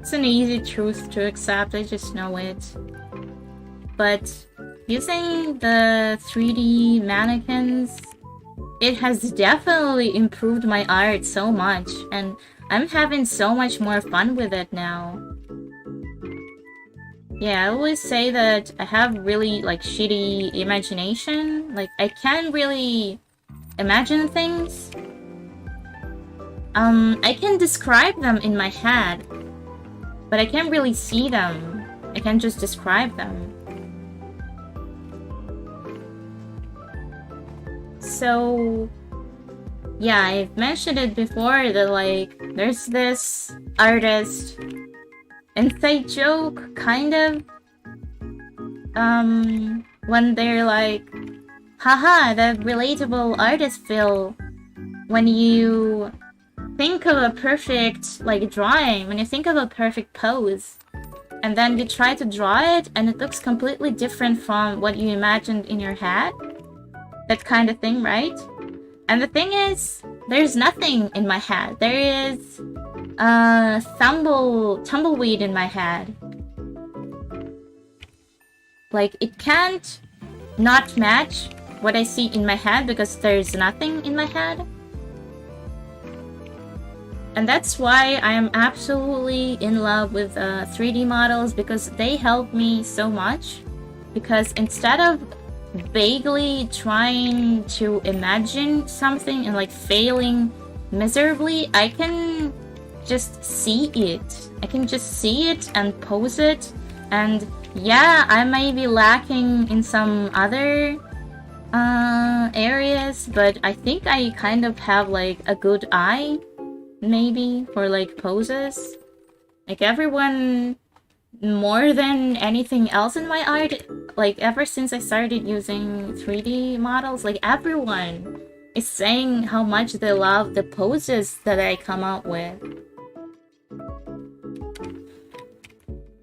It's an easy truth to accept, I just know it. But using the 3D mannequins, it has definitely improved my art so much, and I'm having so much more fun with it now. Yeah, I always say that I have really, like, shitty imagination. Like, I can't really imagine things. I can describe them in my head, but I can't really see them. I can just describe them. So, yeah, I've mentioned it before that, like, there's this artist, inside joke, kind of, when they're like, haha, that relatable artist feel when you think of a perfect, like, drawing, when you think of a perfect pose, and then you try to draw it, and it looks completely different from what you imagined in your head. That kind of thing, right? And the thing is, there's nothing in my head. There is tumbleweed in my head. Like, it can't not match what I see in my head because there's nothing in my head. And that's why I am absolutely in love with 3D models, because they help me so much. Because instead of vaguely trying to imagine something and like failing miserably, I can just see it. I can just see it and pose it, and yeah, I may be lacking in some other areas, but I think I kind of have like a good eye, maybe, for like poses. Like everyone, more than anything else in my art, like ever since I started using 3D models, like everyone is saying how much they love the poses that I come up with.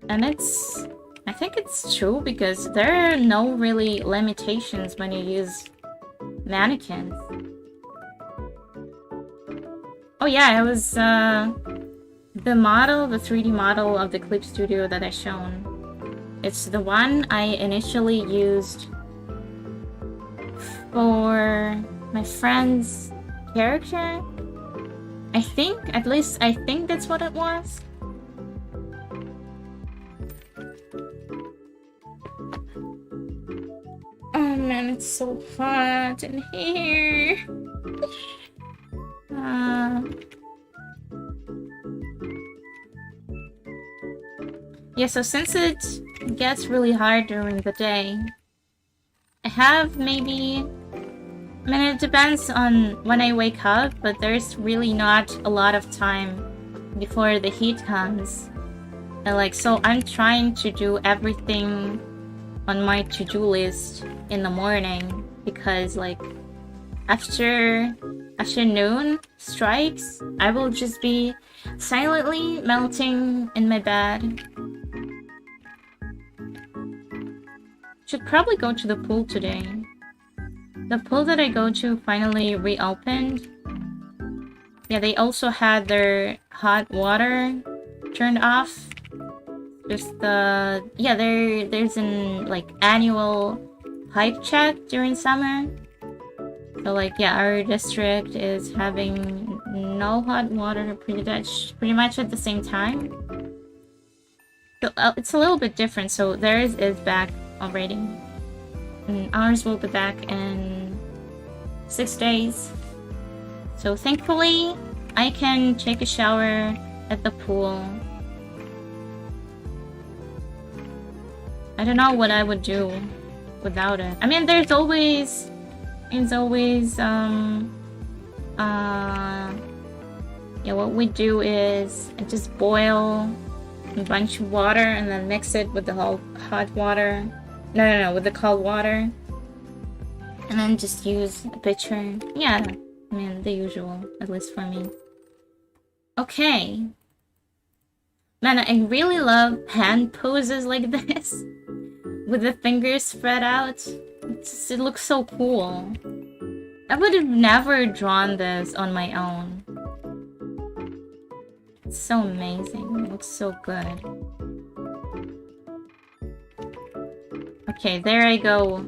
And I think it's true because there are no really limitations when you use mannequins. Oh yeah, it was the model, the 3D model of the Clip Studio that I shown. It's the one I initially used for my friend's character. I think, at least I think that's what it was. Oh man, it's so hot in here. Yeah, so since it gets really hard during the day, I have maybe... I mean, it depends on when I wake up, but there's really not a lot of time before the heat comes. And like, so I'm trying to do everything on my to-do list in the morning because like after noon strikes, I will just be silently melting in my bed. Should probably go to the pool today. The pool that I go to finally reopened. Yeah, they also had their hot water turned off. Just the... yeah, there's an like annual pipe check during summer. So like, yeah, our district is having no hot water pretty much at the same time. So, it's a little bit different, so theirs is back already. And ours will be back in 6 days. So thankfully, I can take a shower at the pool. I don't know what I would do without it. I mean, there's always... yeah, what we do is just boil a bunch of water and then mix it with the hot water. No, with the cold water. And then just use a pitcher. Yeah, I mean, the usual, at least for me. Okay. Man, I really love hand poses like this. With the fingers spread out. It looks so cool. I would have never drawn this on my own. It's so amazing. It looks so good. Okay, there I go.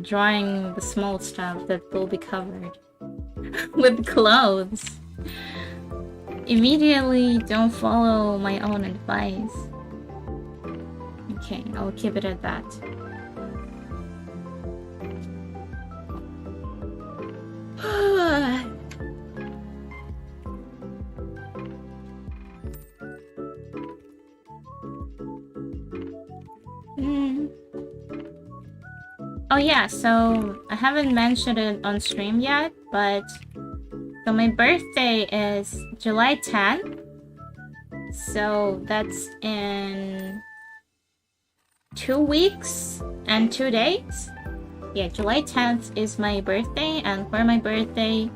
Drawing the small stuff that will be covered with clothes. Immediately don't follow my own advice. Okay, I'll keep it at that. Oh yeah, so I haven't mentioned it on stream yet, but so my birthday is July 10th. So that's in 2 weeks and 2 days. Yeah, July 10th is my birthday, and for my birthday,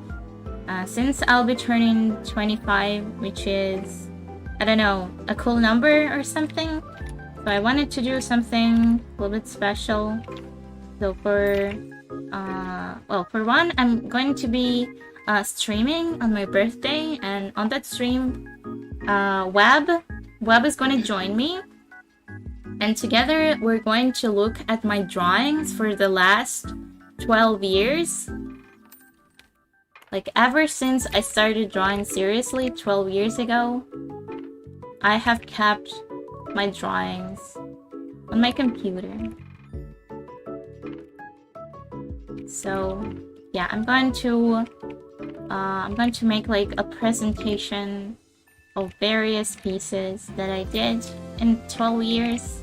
since I'll be turning 25, which is, I don't know, a cool number or something, so I wanted to do something a little bit special. So for one, I'm going to be streaming on my birthday, and on that stream, Web is going to join me. And together, we're going to look at my drawings for the last 12 years. Like, ever since I started drawing seriously 12 years ago, I have kept my drawings on my computer. So, yeah, I'm going to make like a presentation of various pieces that I did in 12 years.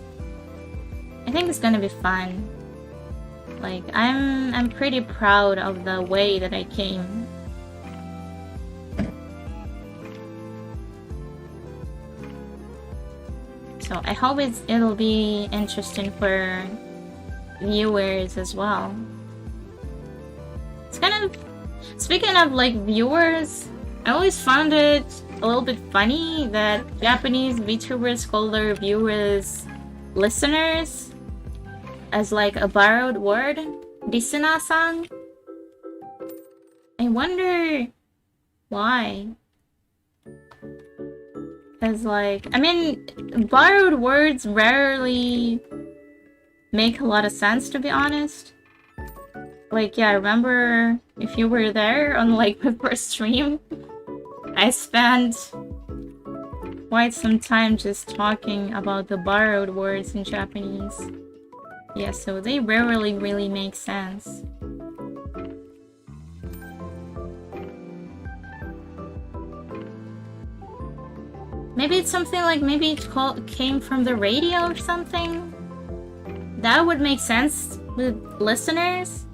I think it's gonna be fun. Like, I'm pretty proud of the way that I came. So I hope it'll be interesting for viewers as well. It's kind of Speaking of like viewers, I always found it a little bit funny that Japanese VTubers call their viewers listeners as like a borrowed word. Listener-san. I wonder why. Cause like, I mean, borrowed words rarely make a lot of sense, to be honest. Like, yeah, I remember if you were there on like my first stream, I spent quite some time just talking about the borrowed words in Japanese. Yeah, so they rarely really make sense. Maybe it's something like, maybe it came from the radio or something? That would make sense with listeners.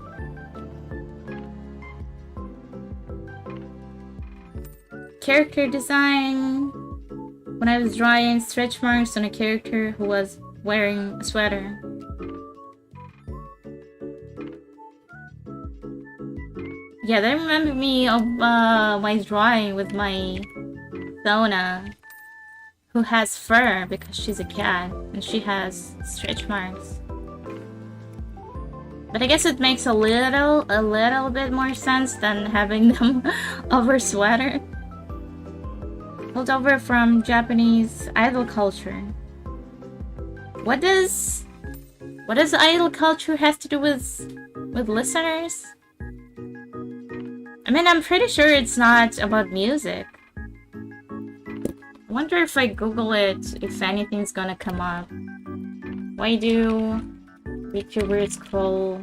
Character design. When I was drawing stretch marks on a character who was wearing a sweater. Yeah, that reminded me of my drawing with my Sona, who has fur because she's a cat and she has stretch marks. But I guess it makes a little bit more sense than having them over sweater. Pulled over from Japanese idol culture. What does idol culture has to do with listeners? I mean, I'm pretty sure it's not about music. I wonder if I Google it, if anything's gonna come up. Why do VTubers call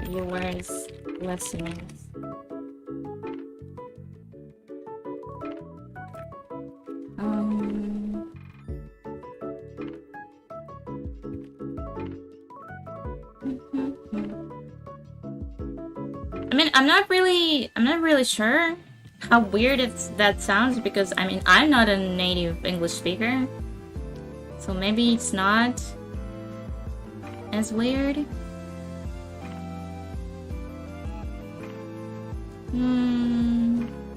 viewers listeners? I mean, I'm not really sure how weird that sounds, because I mean, I'm not a native English speaker, so maybe it's not as weird.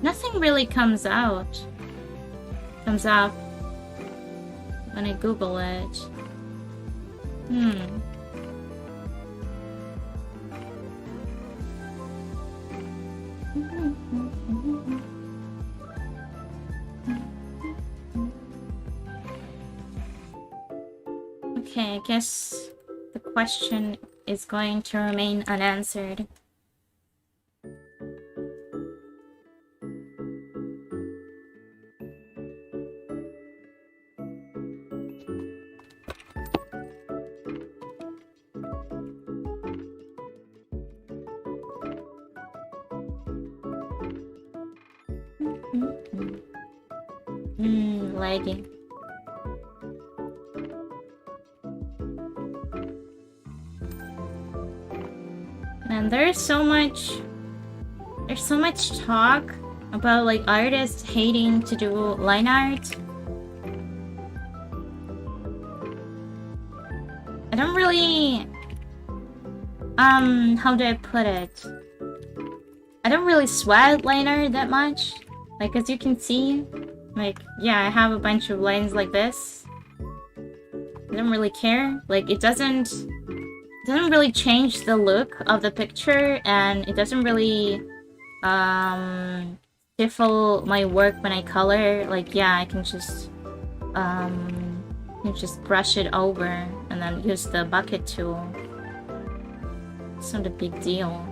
Nothing really comes up when I Google it. Okay, I guess the question is going to remain unanswered. Lagging. And there's so much talk about like artists hating to do line art. I don't really how do I put it? I don't really sweat line art that much. Like, as you can see, like, yeah, I have a bunch of lines like this. I don't really care. Like, it doesn't really change the look of the picture, and it doesn't really stifle my work when I color. Like, yeah, I can just brush it over and then use the bucket tool. It's not a big deal.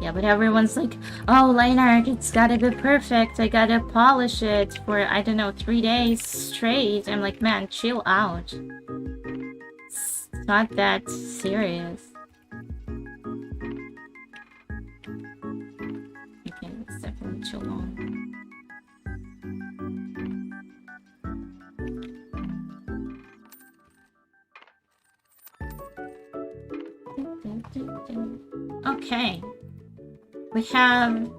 Yeah, but everyone's like, oh, line art, it's gotta be perfect. I gotta polish it for, I don't know, 3 days straight. I'm like, man, chill out. It's not that serious. Okay, it's definitely too long. Okay. We have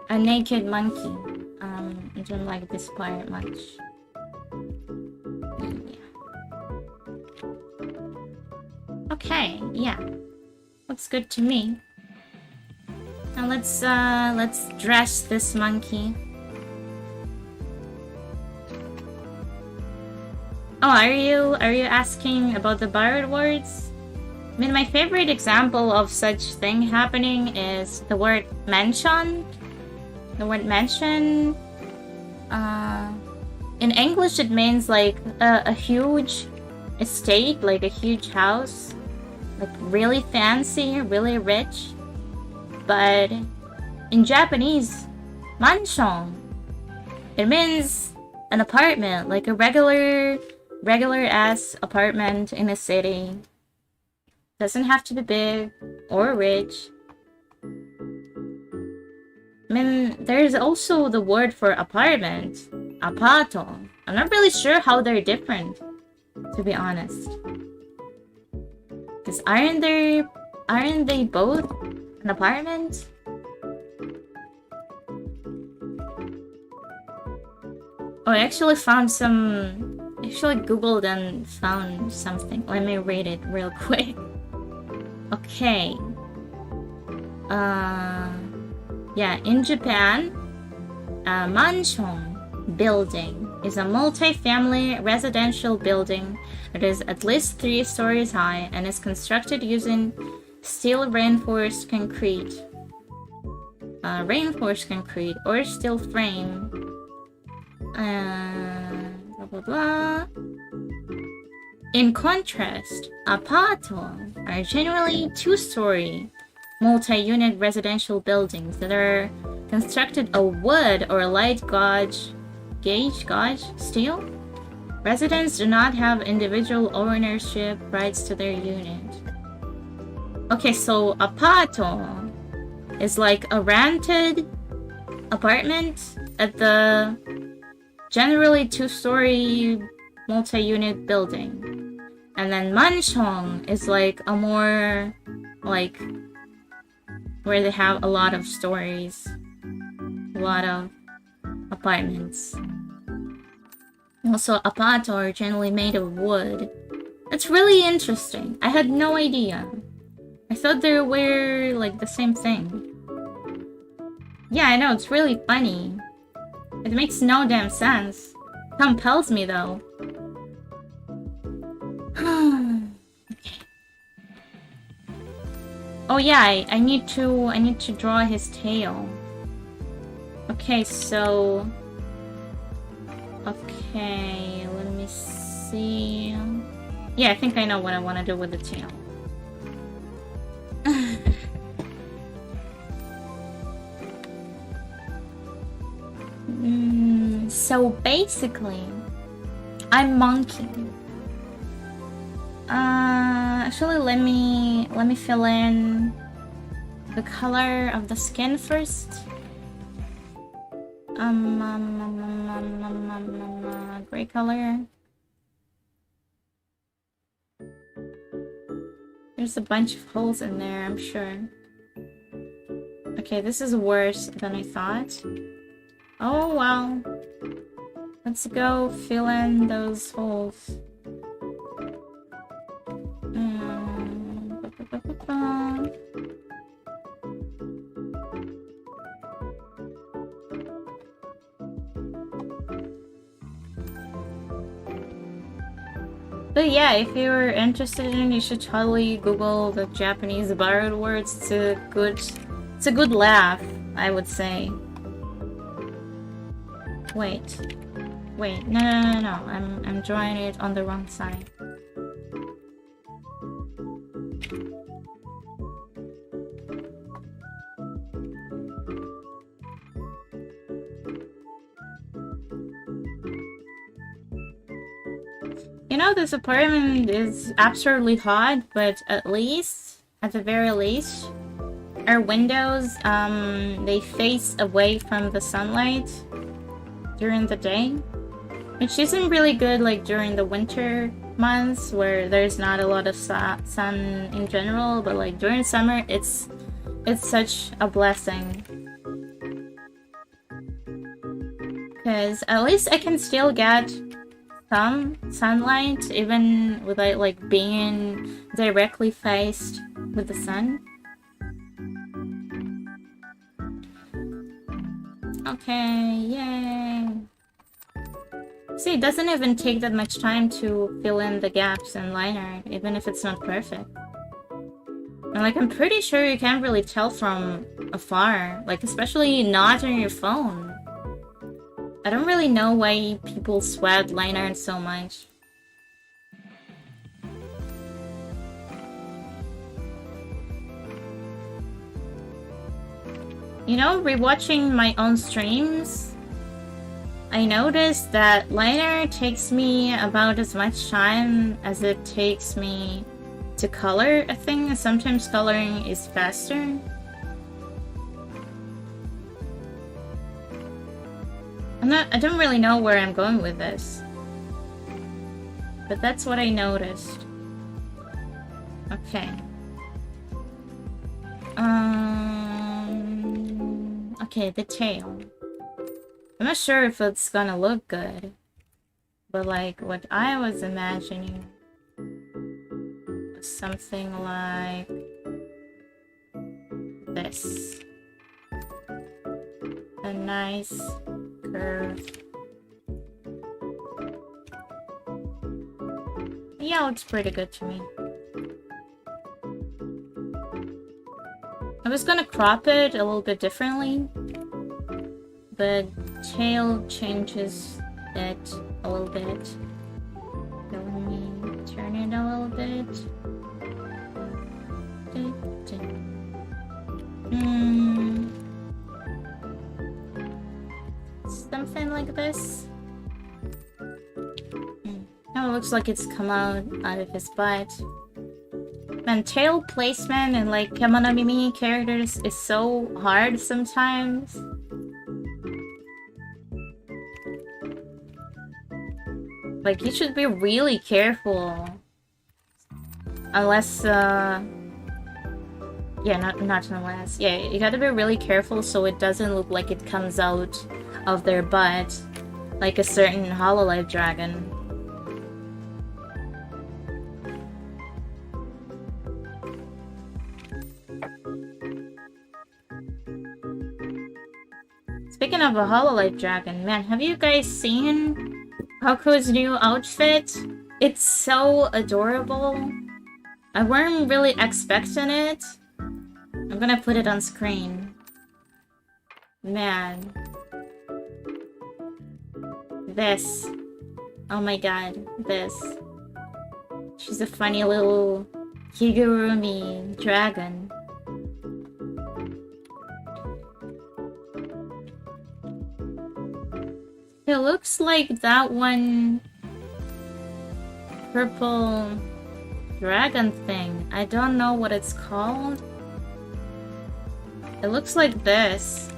a naked monkey. I don't like this part much. Yeah. Okay, yeah. Looks good to me. Now let's dress this monkey. Oh, are you asking about the borrowed words? I mean, my favorite example of such thing happening is the word mansion. The word mansion. In English, it means like a huge estate, like a huge house, like really fancy, really rich. But in Japanese, mansion, it means an apartment, like a regular ass apartment in a city. Doesn't have to be big or rich. I mean, there's also the word for apartment, apato. I'm not really sure how they're different, to be honest. Because aren't they both an apartment? Oh, I actually found some... I actually googled and found something. Let me read it real quick. Okay. Yeah, in Japan, a mansion building is a multi-family residential building that is at least 3 stories high and is constructed using steel reinforced concrete. Reinforced concrete or steel frame. Blah blah blah. In contrast, apato are generally 2-story multi-unit residential buildings that are constructed of wood or light gauge steel. Residents do not have individual ownership rights to their unit. Okay, so apato is like a rented apartment at the generally 2-story multi-unit building. And then mansion is like a more like where they have a lot of stories, a lot of apartments. Also, apato are generally made of wood. That's really interesting. I had no idea. I thought they were like the same thing. Yeah, I know, it's really funny. It makes no damn sense. Compels me though. Okay. Oh yeah, I need to draw his tail. Okay, so okay, let me see. Yeah, I think I know what I want to do with the tail. So basically, I'm monkey. Actually, let me fill in the color of the skin first. Gray color. There's a bunch of holes in there, I'm sure. Okay, this is worse than I thought. Oh wow. Let's go fill in those holes. But yeah, if you're interested in it, you should totally Google the Japanese borrowed words. It's a good laugh, I would say. Wait, no, I'm drawing it on the wrong side. You know, this apartment is absurdly hot, but at the very least, our windows, they face away from the sunlight during the day, which isn't really good like during the winter months where there's not a lot of sun in general, but like during summer, it's such a blessing. Because at least I can still get some sunlight even without like being directly faced with the sun. Okay, yay. See, it doesn't even take that much time to fill in the gaps in liner, even if it's not perfect. And like, I'm pretty sure you can't really tell from afar, like, especially not on your phone. I don't really know why people sweat liner art so much. You know, rewatching my own streams, I noticed that liner takes me about as much time as it takes me to color a thing. Sometimes coloring is faster. I don't really know where I'm going with this. But that's what I noticed. Okay. Okay, the tail. I'm not sure if it's gonna look good. But like, what I was imagining was something like this. A nice curve. Yeah, looks pretty good to me. I was gonna crop it a little bit differently, but tail changes it a little bit. So let me turn it a little bit. Something like this. Oh, it looks like it's come out of his butt. Man, tail placement and like tomatomagica characters is so hard sometimes. Like, you should be really careful. Unless, yeah, not unless. Yeah, you gotta be really careful so it doesn't look like it comes out of their butt. Like a certain Hololive dragon. Speaking of a Hololive dragon, man, have you guys seen Coco's new outfit? It's so adorable. I weren't really expecting it. I'm gonna put it on screen. Man. This. Oh my god, this. She's a funny little Kigurumi dragon. It looks like that one purple dragon thing. I don't know what it's called. It looks like this.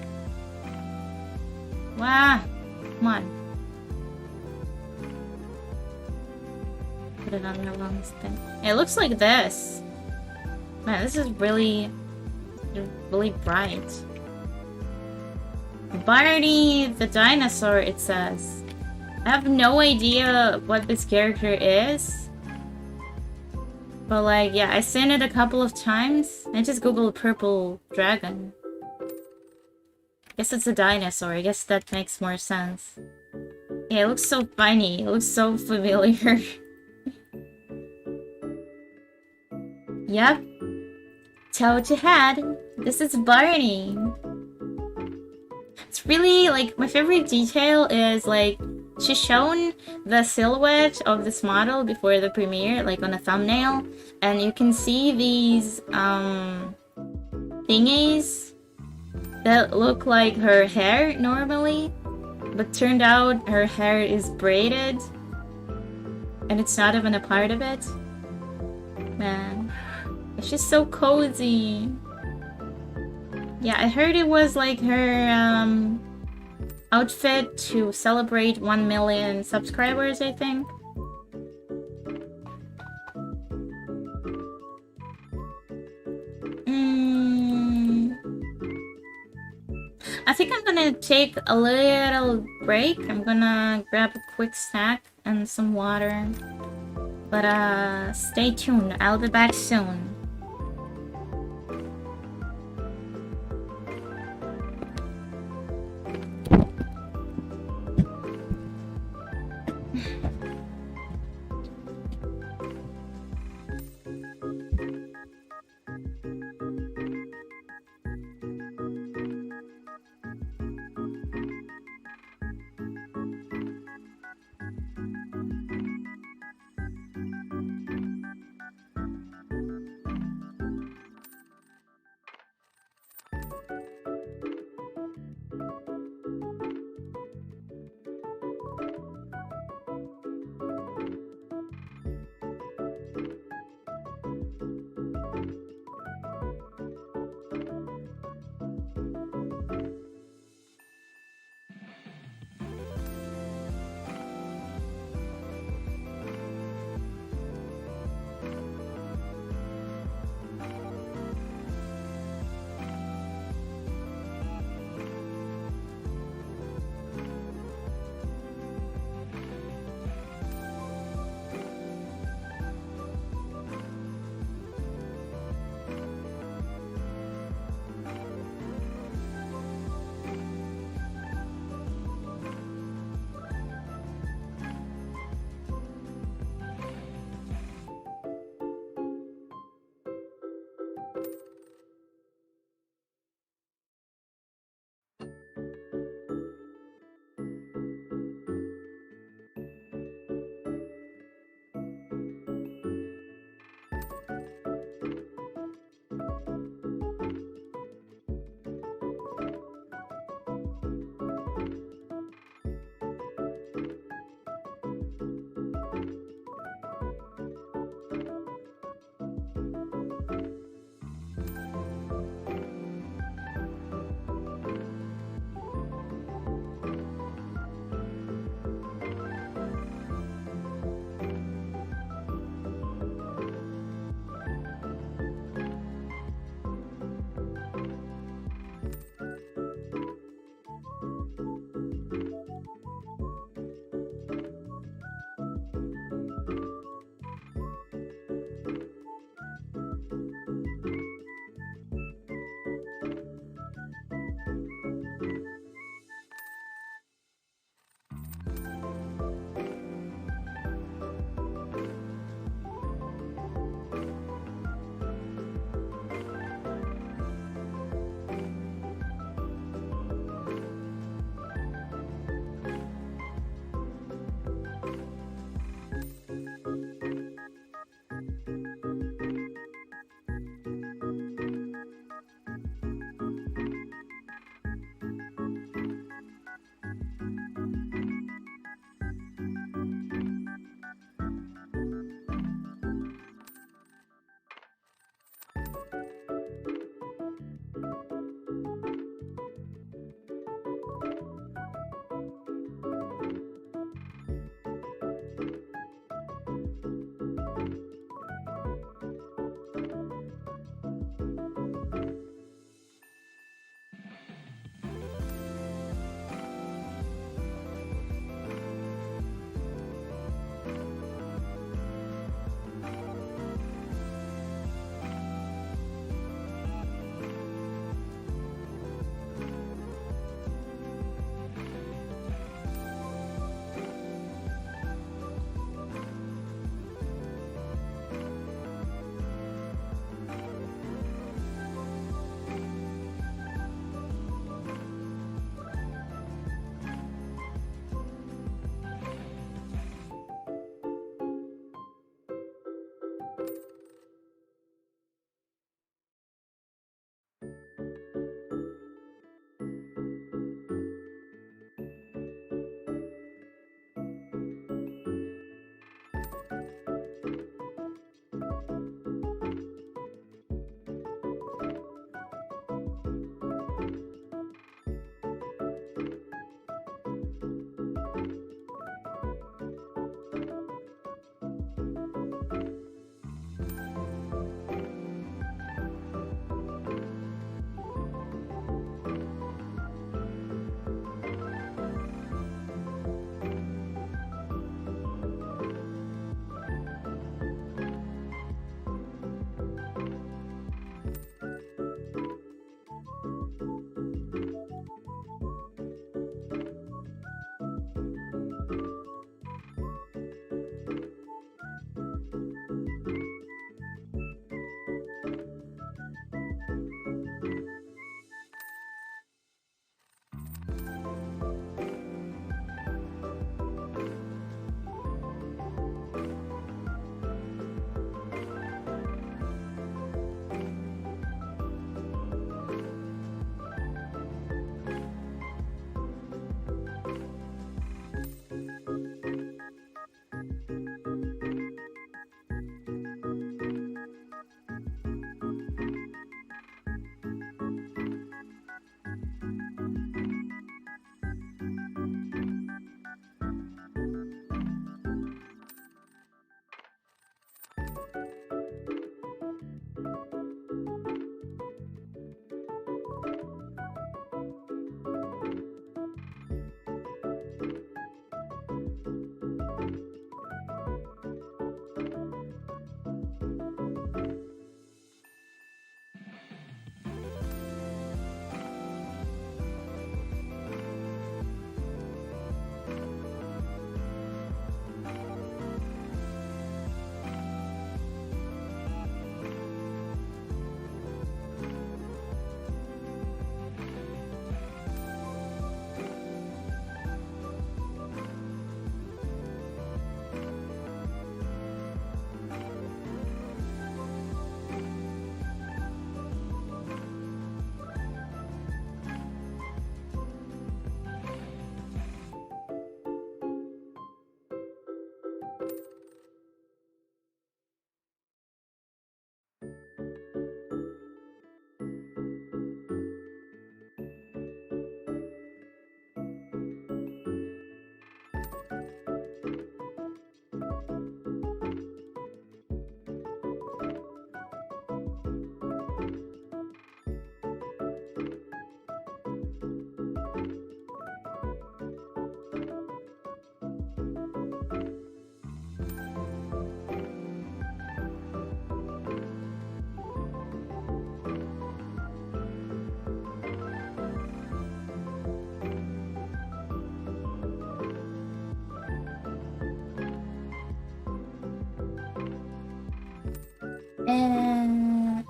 Wow. Come on. Put it on the wrong thing. It looks like this. Man, this is really bright. Barney the dinosaur, it says. I have no idea what this character is. But like, yeah, I've seen it a couple of times. I just googled purple dragon. Guess it's a dinosaur. I guess that makes more sense. Yeah, it looks so funny. It looks so familiar. Yep. Told you had. This is Barney. It's really, like, my favorite detail is, like, she's shown the silhouette of this model before the premiere, like, on a thumbnail. And you can see these, thingies that look like her hair normally. But turned out her hair is braided. And it's not even a part of it. Man. It's just so cozy. Yeah, I heard it was like her outfit to celebrate 1 million subscribers, I think. I think I'm gonna take a little break. I'm gonna grab a quick snack and some water. But stay tuned. I'll be back soon.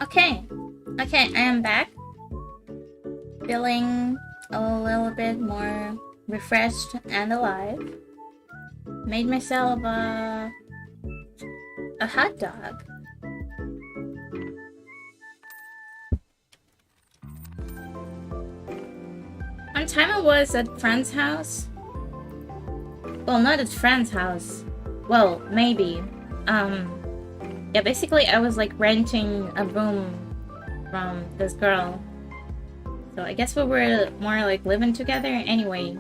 Okay. Okay, I am back. Feeling a little bit more refreshed and alive. Made myself a hot dog. One time I was at friend's house. Well, not at friend's house. Well, maybe. Yeah, basically I was like renting a room from this girl. So I guess we were more like living together anyway.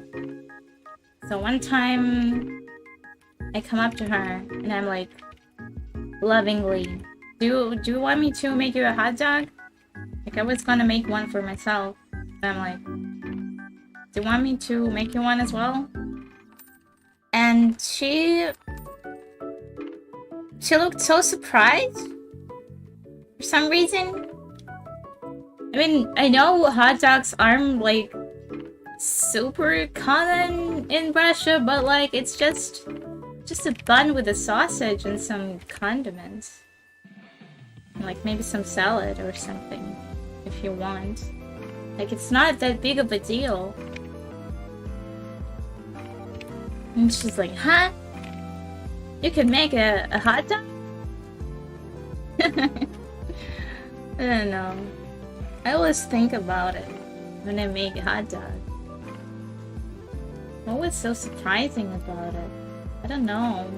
So one time I come up to her and I'm like lovingly, do you want me to make you a hot dog? Like I was gonna make one for myself. And I'm like, do you want me to make you one as well? And she looked so surprised for some reason. I mean, I know hot dogs aren't like super common in Russia, but like it's just a bun with a sausage and some condiments. Like maybe some salad or something if you want. Like it's not that big of a deal. And she's like, huh? You can make a hot dog? I don't know. I always think about it when I make a hot dog. What was so surprising about it? I don't know.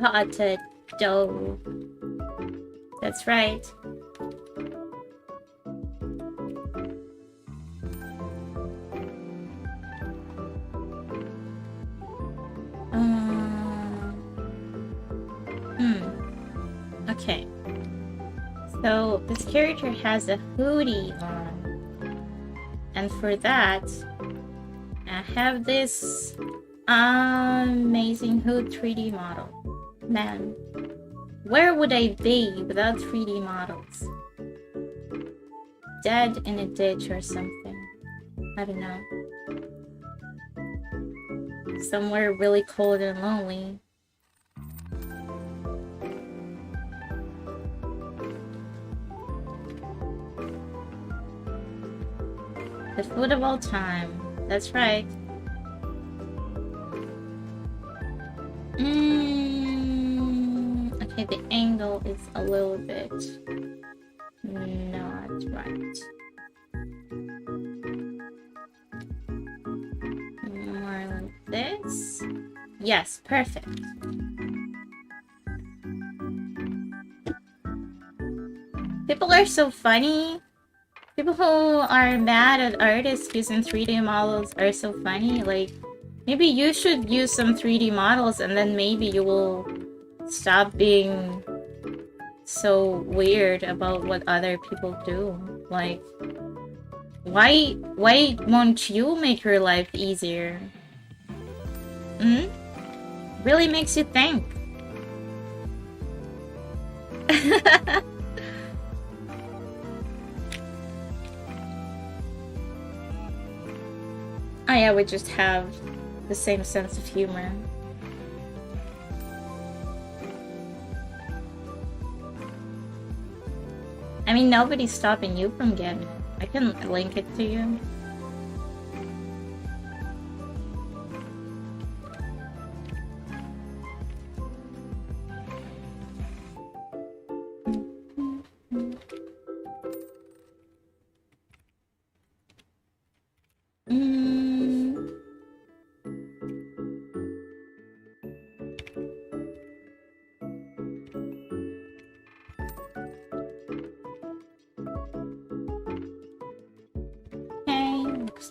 Hot dough. That's right. Okay. So this character has a hoodie on. And for that, I have this amazing hood 3D model. Man, where would I be without 3D models? Dead in a ditch or something. I don't know. Somewhere really cold and lonely. The food of all time. That's right. Okay, the angle is a little bit not right. More like this. Yes, perfect. People are so funny. People who are mad at artists using 3D models are so funny. Like, maybe you should use some 3D models and then maybe you will stop being so weird about what other people do. Like, why won't you make your life easier? Really makes you think. Oh yeah, we just have the same sense of humor. I mean, nobody's stopping you from getting it. I can link it to you.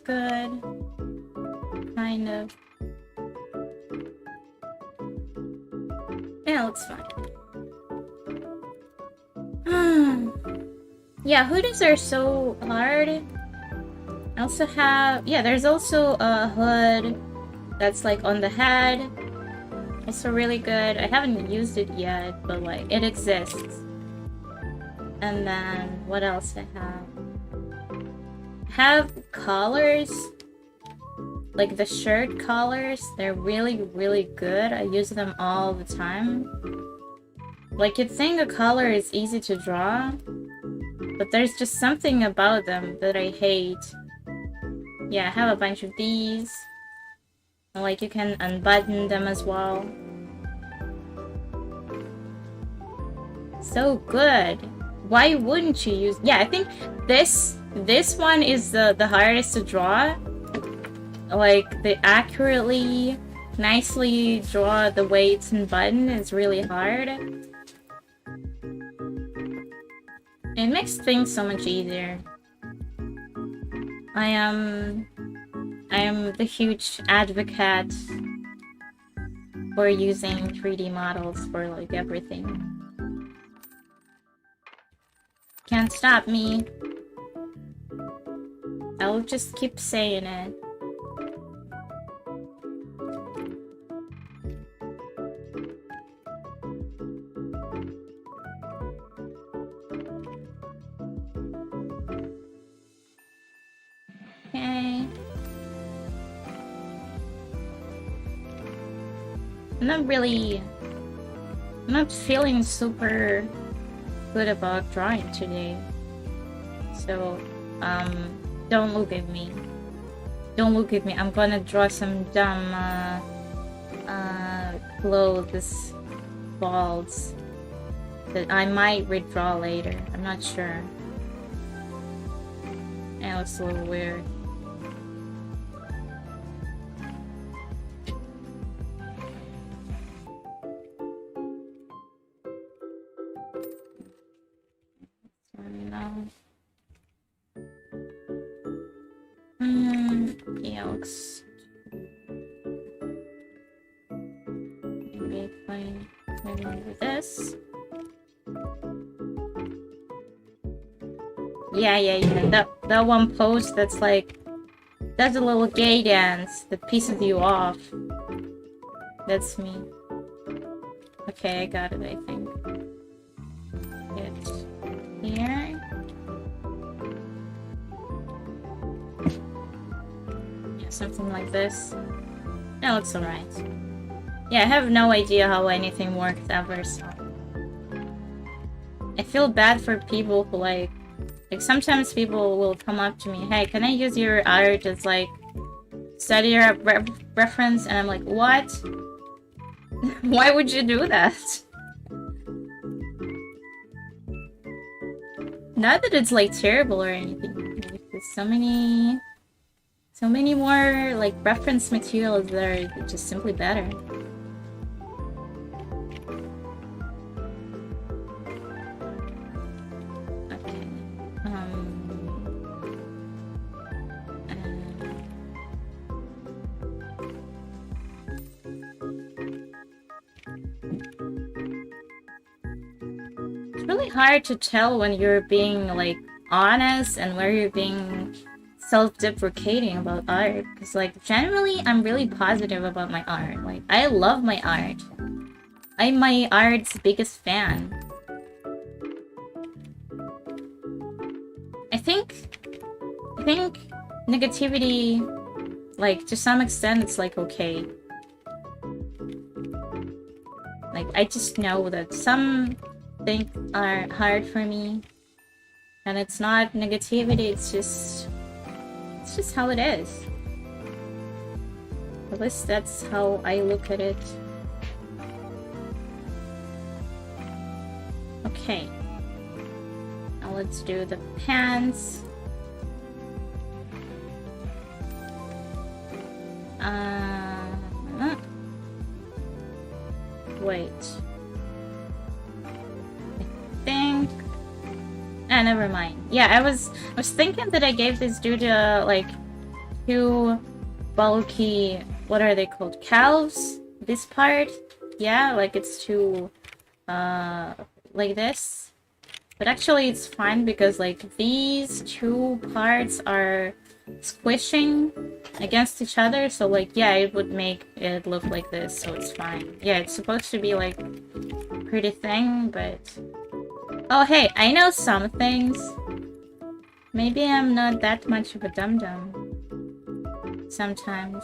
Good. Kind of. Yeah, looks fine. Yeah, hoodies are so hard. I also have... Yeah, there's also a hood that's like on the head. Also really good. I haven't used it yet, but like, it exists. And then, what else I have? I have collars. Like the shirt collars. They're really, really good. I use them all the time. Like, you'd think a collar is easy to draw, but there's just something about them that I hate. Yeah, I have a bunch of these. Like, you can unbutton them as well. So good. Why wouldn't you use... Yeah, I think this one is the hardest to draw. Like, they accurately, nicely draw the weights and button is really hard. It makes things so much easier. I am the huge advocate for using 3D models for like everything. Can't stop me. I'll just keep saying it. Okay. I'm not feeling super good about drawing today. So, don't look at me. Don't look at me. I'm gonna draw some dumb, clothes balls that I might redraw later. I'm not sure. It looks a little weird. Yeah, looks... Maybe fine. Maybe with this. Yeah. That one pose that's like... That's a little gay dance that pisses you off. That's me. Okay, I got it, I think. It's here. Something like this. That looks alright. Yeah, I have no idea how anything works ever, so... I feel bad for people who like sometimes people will come up to me, hey, can I use your art as like study reference? And I'm like, what? Why would you do that? Not that it's like terrible or anything. Like, there's so many more like reference materials that are just simply better. Okay. It's really hard to tell when you're being like honest and where you're being self-deprecating about art, because like generally I'm really positive about my art. Like I love my art. I'm my art's biggest fan. I think negativity, like to some extent it's like okay. Like I just know that some things are hard for me and it's not negativity, it's just how it is. At least that's how I look at it. Okay. Now let's do the pants. Wait. I think... Ah, never mind. Yeah, I was thinking that I gave this dude like two bulky, what are they called? Calves? This part? yeah, like it's too, like this. But actually it's fine because like these two parts are squishing against each other, so like yeah, it would make it look like this, so it's fine. Yeah, it's supposed to be like a pretty thing, but oh hey, I know some things. Maybe I'm not that much of a dum-dum sometimes.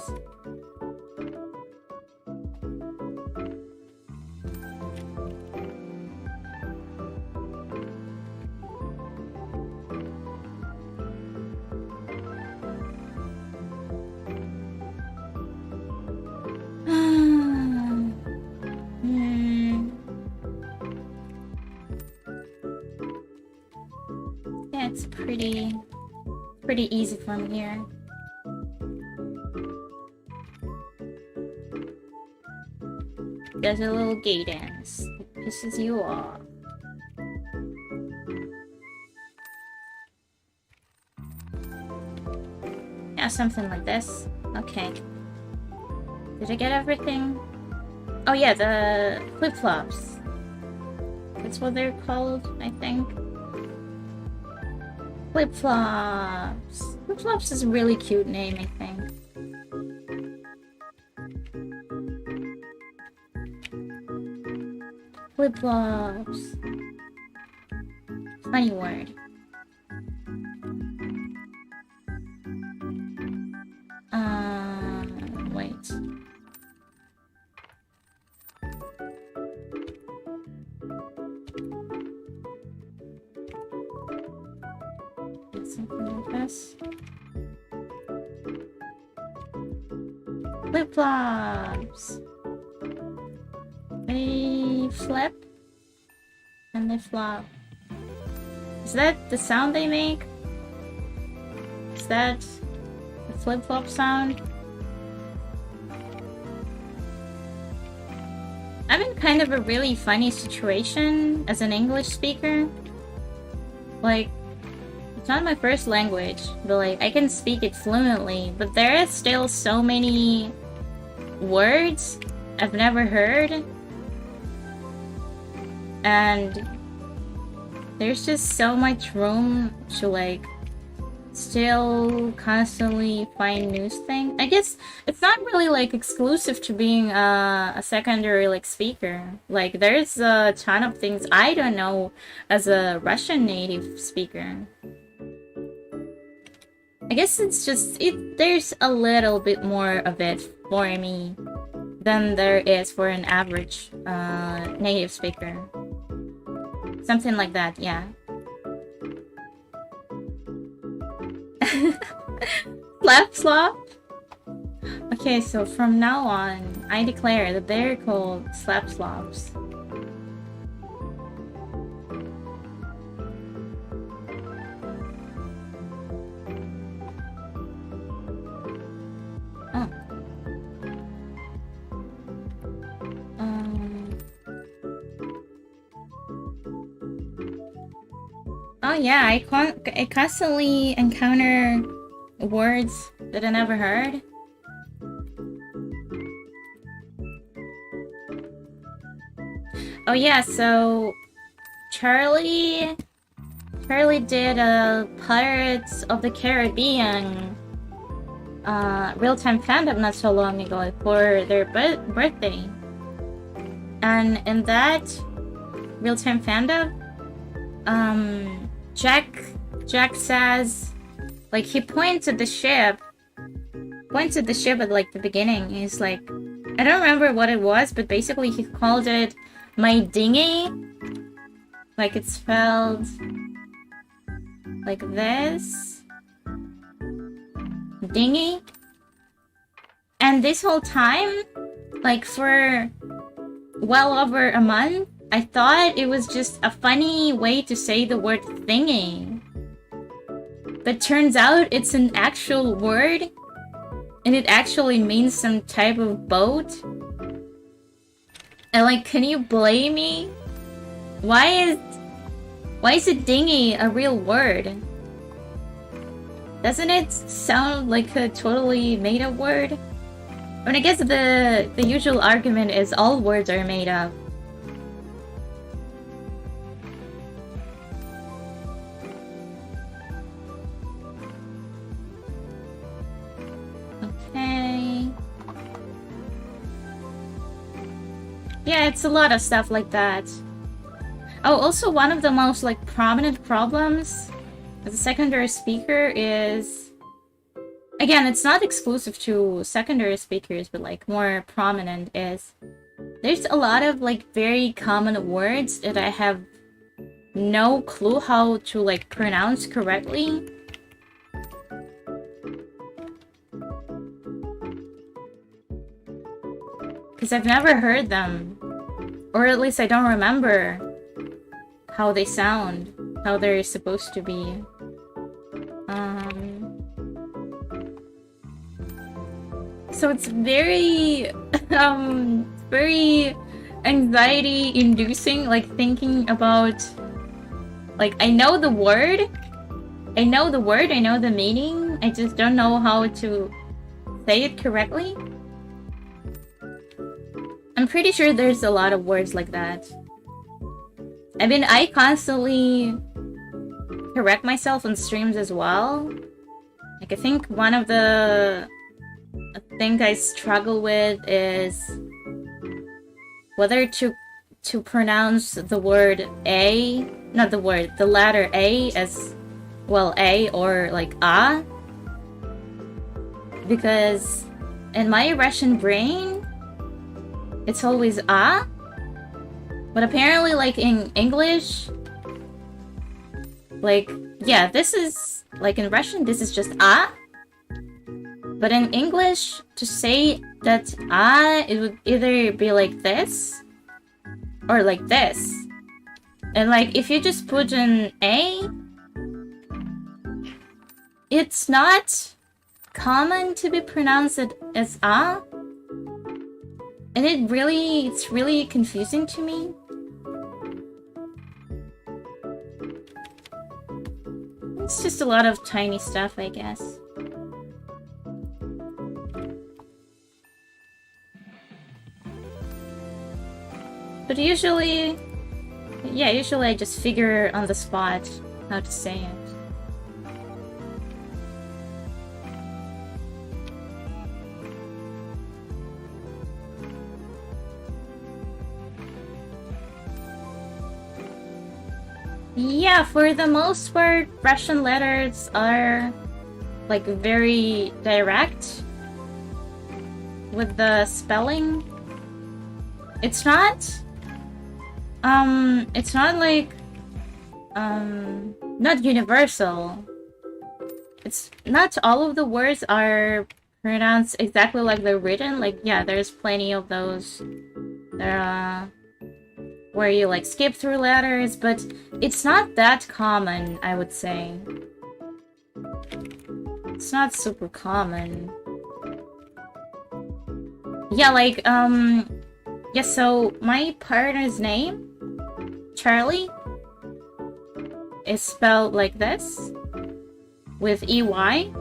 Yeah, it's pretty easy from here. There's a little gay dance. It pisses you off. Yeah, something like this. Okay. Did I get everything? Oh yeah, the flip-flops. That's what they're called, I think. Flip-flops. Flip-flops is a really cute name, I think. Flip-flops. Funny word. Wait. Something like this. Flip-flops. They flip and they flop. Is that the sound they make? Is that the flip-flop sound? I'm in kind of a really funny situation as an English speaker. Like, it's not my first language, but like, I can speak it fluently, but there are still so many words I've never heard. And there's just so much room to like still constantly find new things. I guess it's not really like exclusive to being a secondary like speaker. Like there's a ton of things I don't know as a Russian native speaker. I guess it's just there's a little bit more of it for me than there is for an average native speaker. Something like that, yeah. Slap-slop? Okay, so from now on, I declare that they're called slap-slops. Oh. Oh yeah, I constantly encounter words that I never heard. Oh yeah, so Charlie did a Pirates of the Caribbean real-time fandom not so long ago for their birthday. And in that real-time fandom, Jack says, like, he points at the ship at like the beginning. He's like, I don't remember what it was, but basically he called it my dinghy. Like it's spelled like this. Dinghy. And this whole time, like for well over a month, I thought it was just a funny way to say the word thingy. But turns out it's an actual word, and it actually means some type of boat. And like, can you blame me? Why is a dinghy a real word? Doesn't it sound like a totally made-up word? I mean, I guess the usual argument is all words are made up. Okay. Yeah, it's a lot of stuff like that. Oh, also one of the most like prominent problems as a secondary speaker is, again, it's not exclusive to secondary speakers, but like more prominent is there's a lot of like very common words that I have no clue how to like pronounce correctly. Because I've never heard them. Or at least I don't remember how they sound, how they're supposed to be. So it's very, very anxiety-inducing, like thinking about, like I know the word, I know the meaning, I just don't know how to say it correctly. I'm pretty sure there's a lot of words like that. I mean, I constantly correct myself on streams as well. Like, I think one of the things I struggle with is whether to pronounce the word A, not the word, the letter A as, well, A or like A. Because in my Russian brain, it's always A. But apparently, like, in English, like, yeah, this is, like, in Russian, this is just A. But in English, to say that A, it would either be like this, or like this. And, like, if you just put an A, it's not common to be pronounced as A. And it's really confusing to me. It's just a lot of tiny stuff, I guess. But usually, yeah, usually I just figure on the spot how to say it. Yeah, for the most part, Russian letters are like very direct with the spelling. It's not like not universal. It's not all of the words are pronounced exactly like they're written. Like, yeah, there's plenty of those where you like skip through letters, but it's not that common, I would say. It's not super common. Yeah, like, yeah, so my partner's name, Charlie, is spelled like this, with EY.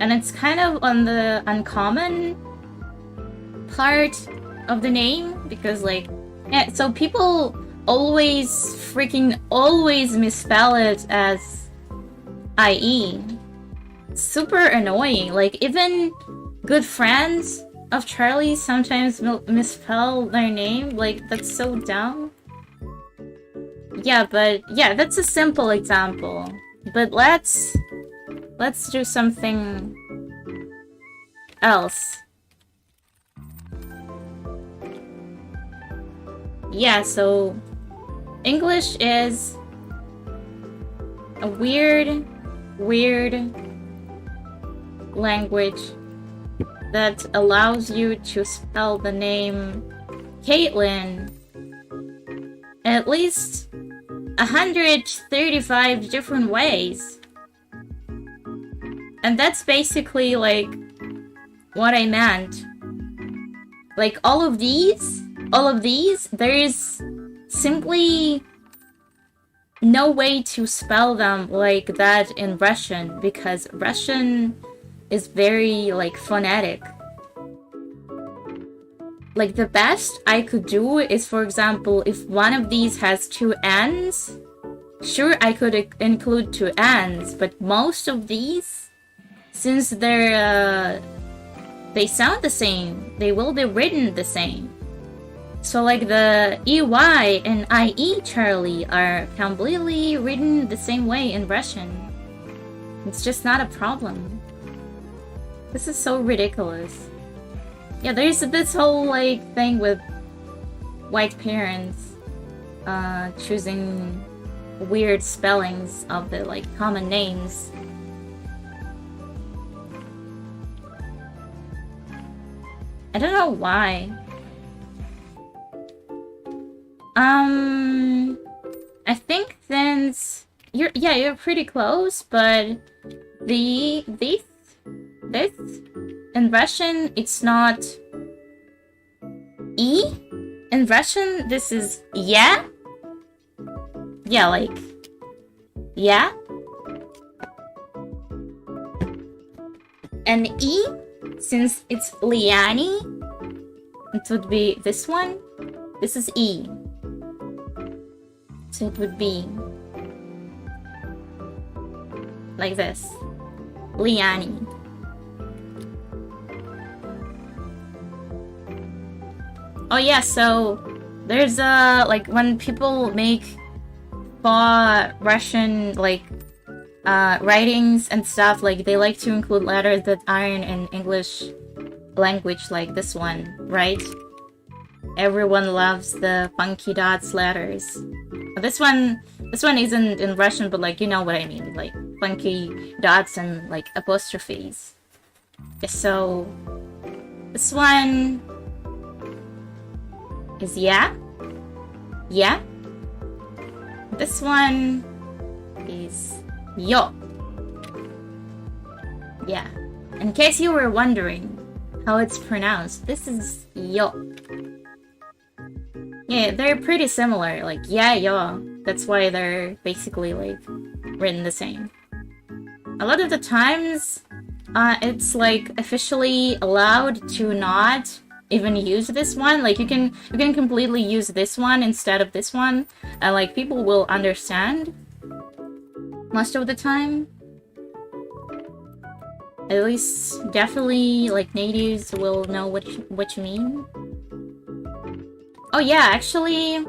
And it's kind of on the uncommon part of the name, because like, yeah, so people always misspell it as IE. It's super annoying. Like, even good friends of Charlie sometimes misspell their name. Like, that's so dumb. Yeah, but yeah, that's a simple example. But let's do something else. Yeah, so English is a weird language that allows you to spell the name Caitlin at least 135 different ways. And that's basically like what I meant. Like, all of these, there is simply no way to spell them like that in Russian, because Russian is very, like, phonetic. Like, the best I could do is, for example, if one of these has two N's, sure, I could include two N's, but most of these, since they sound the same, they will be written the same. So, like, the EY and IE Charlie are completely written the same way in Russian. It's just not a problem. This is so ridiculous. Yeah, there's this whole, like, thing with white parents choosing weird spellings of the, like, common names. I don't know why. I think since you're pretty close, but this in Russian it's not E. In Russian this is yeah. Yeah, like yeah. And E, since it's Liani, it would be this one. This is E. So it would be like this. Liani. Oh yeah, so there's like when people make Russian like writings and stuff, like they like to include letters that aren't in English language, like this one, right? Everyone loves the funky dots letters. This one isn't in Russian, but like you know what I mean, like funky dots and like apostrophes. So this one is yeah. This one is yo. Yeah. In case you were wondering how it's pronounced, this is yo. Yeah, they're pretty similar, like yeah, yo. That's why they're basically like written the same. A lot of the times, it's like officially allowed to not even use this one. Like you can completely use this one instead of this one, and like people will understand most of the time. At least definitely like natives will know what you mean. Oh yeah, actually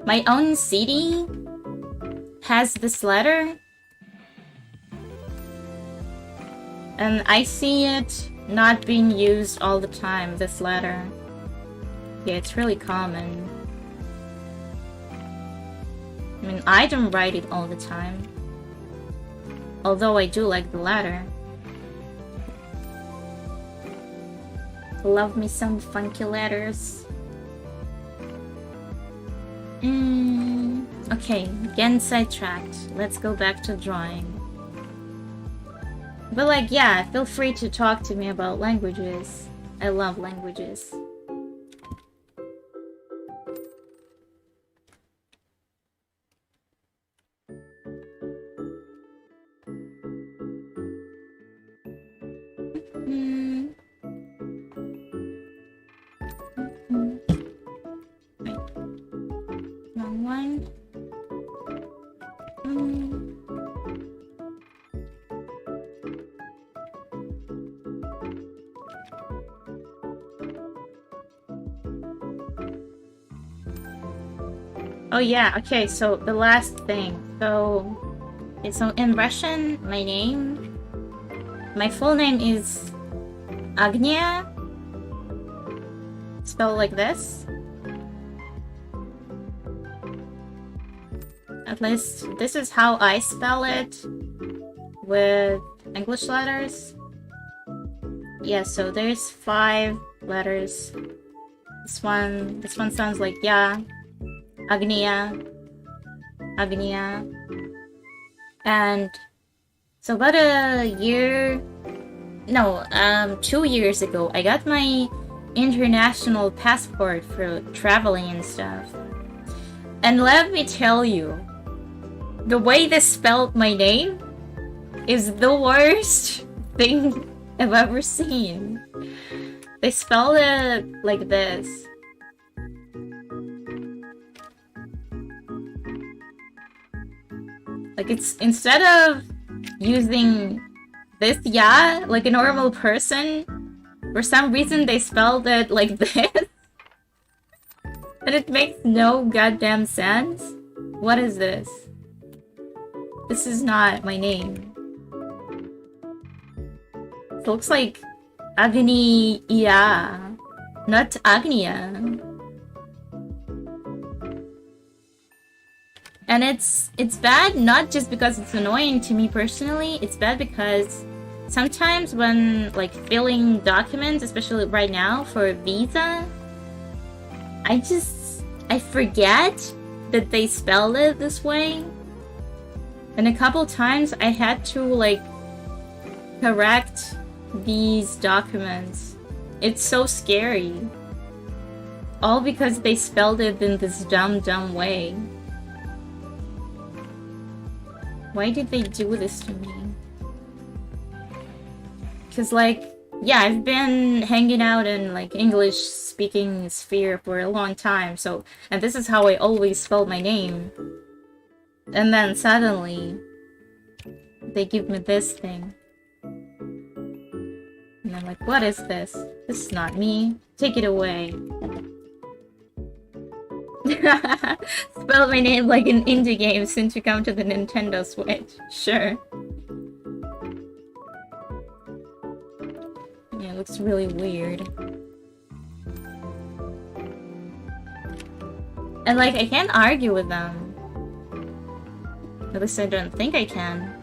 my own CD has this letter, and I see it not being used all the time, this letter. Yeah, it's really common. I mean, I don't write it all the time, although I do like the letter. Love me some funky letters. Okay, getting sidetracked. Let's go back to drawing. But like, yeah, feel free to talk to me about languages. I love languages. Wrong one. Oh yeah, okay, so the last thing. So in Russian, my full name is Agnia, spelled like this. At least this is how I spell it with English letters. Yeah, so there's 5 letters. This one sounds like yeah. Agnia. And so about 2 years ago, I got my international passport for traveling and stuff. And let me tell you, the way they spelled my name is the worst thing I've ever seen. They spell it like this. Like it's instead of using this ya like a normal person, for some reason they spelled it like this. And it makes no goddamn sense. What is this? This is not my name. It looks like Agniya, not Agnia. And it's bad not just because it's annoying to me personally, it's bad because sometimes when like filling documents, especially right now for a visa, I forget that they spelled it this way. And a couple times I had to like correct these documents. It's so scary. All because they spelled it in this dumb way. Why did they do this to me? Cause like, yeah, I've been hanging out in like English speaking sphere for a long time, so, and this is how I always spelled my name. And then suddenly, they give me this thing. And I'm like, what is this? This is not me. Take it away. Spell my name like an indie game since you come to the Nintendo Switch. Sure. Yeah, it looks really weird. And like, I can't argue with them. At least I don't think I can.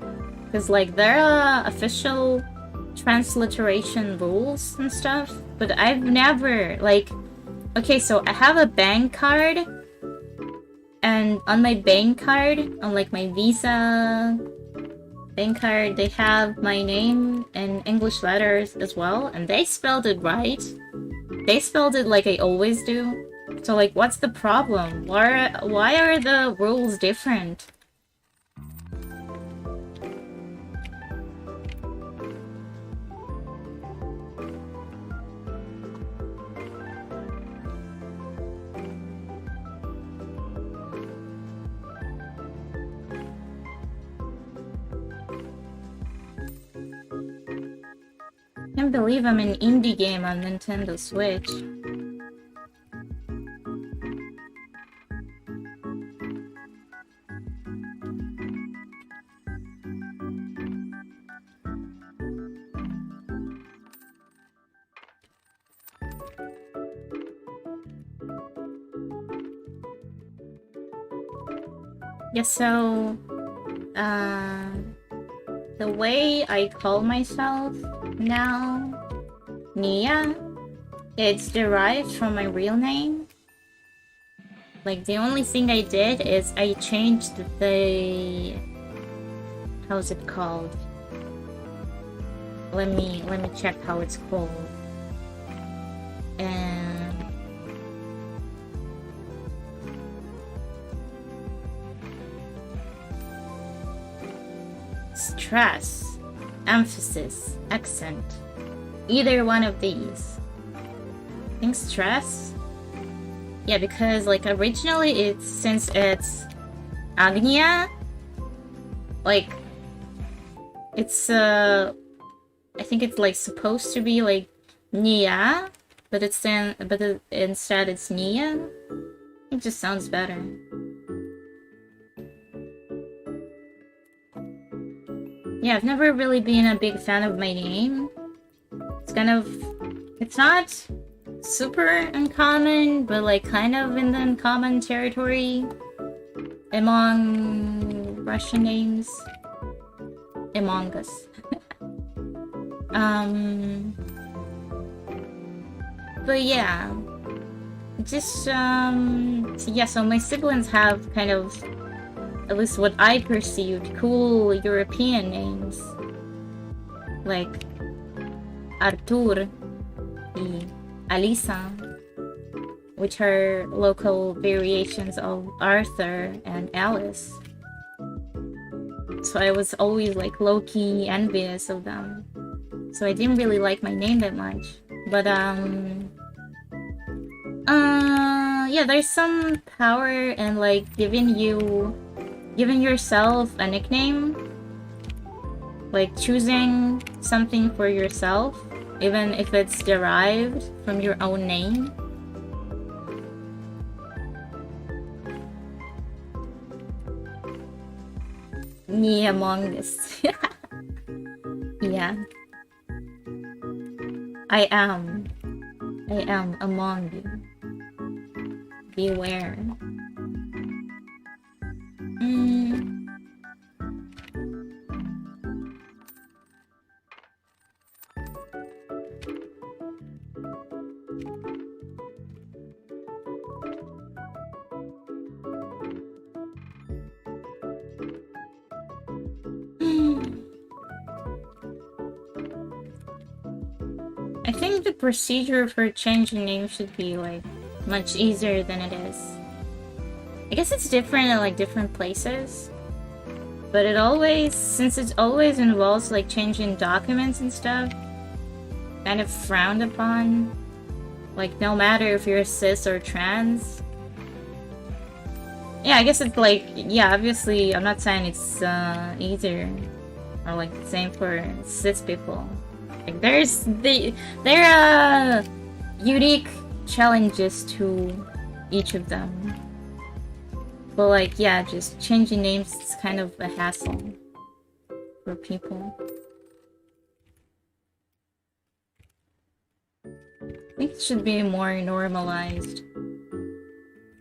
Because like, there are official transliteration rules and stuff, but I've never, like... Okay, so I have a bank card, and on my bank card, on like my Visa bank card, they have my name in English letters as well, and they spelled it right. They spelled it like I always do. So like, what's the problem? Why are the rules different? I can't believe I'm an indie game on Nintendo Switch. Yeah, so, the way I call myself now, Nia, it's derived from my real name. Like, the only thing I did is I changed the... How's it called? Let me check how it's called. And... stress, emphasis, accent. Either one of these. I think stress? Yeah, because like originally since it's Agnia, like it's I think it's like supposed to be like Nia, but instead it's Nia. It just sounds better. Yeah, I've never really been a big fan of my name. It's not super uncommon, but like kind of in the uncommon territory among Russian names. Among Us. But yeah. Just, yeah, so my siblings have kind of, at least what I perceived, cool European names. Like Artur and Alisa, which are local variations of Arthur and Alice. So I was always like low-key envious of them. So I didn't really like my name that much. But, yeah, there's some power in, like, giving yourself a nickname. Like, choosing something for yourself, even if it's derived from your own name. Me among us. Yeah. I am among you. Beware. I think the procedure for changing names should be, like, much easier than it is. I guess it's different in, like, different places. But since it always involves, like, changing documents and stuff, kind of frowned upon. Like, no matter if you're cis or trans. Yeah, I guess it's like, yeah, obviously, I'm not saying it's easier. Or, like, the same for cis people. Like, there are unique challenges to each of them. But, like, yeah, just changing names is kind of a hassle for people. I think it should be more normalized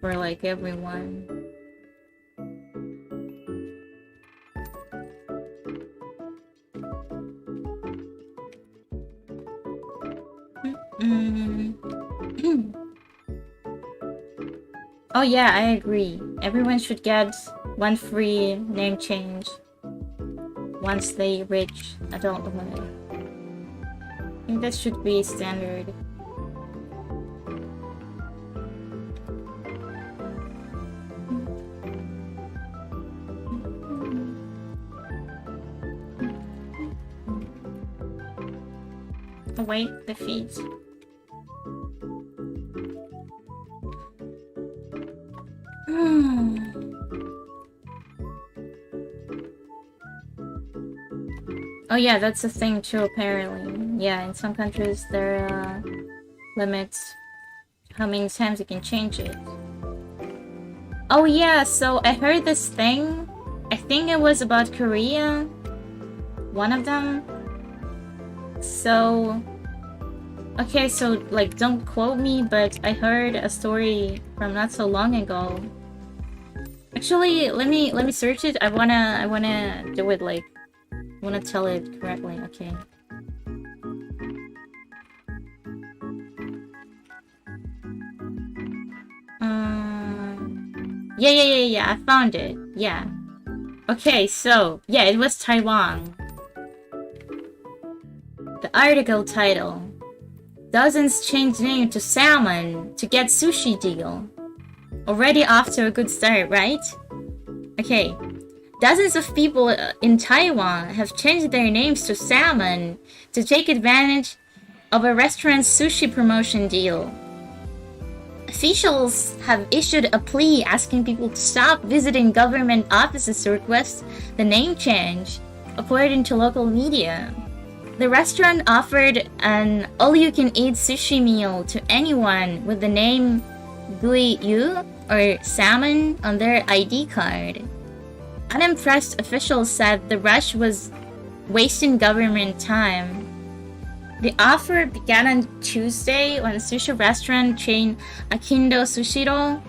for, like, everyone. Oh yeah, I agree. Everyone should get one free name change once they reach adulthood. I think that should be standard. Await defeat. Oh yeah, that's a thing too, apparently. Yeah, in some countries there are limits how many times you can change it. Oh yeah, so I heard this thing. I think it was about Korea. One of them. So... Okay, so, like, don't quote me, but I heard a story from not so long ago. Actually, let me search it. I wanna do it, like, I wanna tell it correctly. Okay. Yeah, I found it. Yeah. Okay, so, yeah, it was Taiwan. The article title: Dozens change name to salmon to get sushi deal. Already off to a good start, right? Okay. Dozens of people in Taiwan have changed their names to salmon to take advantage of a restaurant's sushi promotion deal. Officials have issued a plea asking people to stop visiting government offices to request the name change, according to local media. The restaurant offered an all-you-can-eat sushi meal to anyone with the name Gui Yu or salmon on their ID card. Unimpressed officials said the rush was wasting government time. The offer began on Tuesday when sushi restaurant chain Akindo Sushiro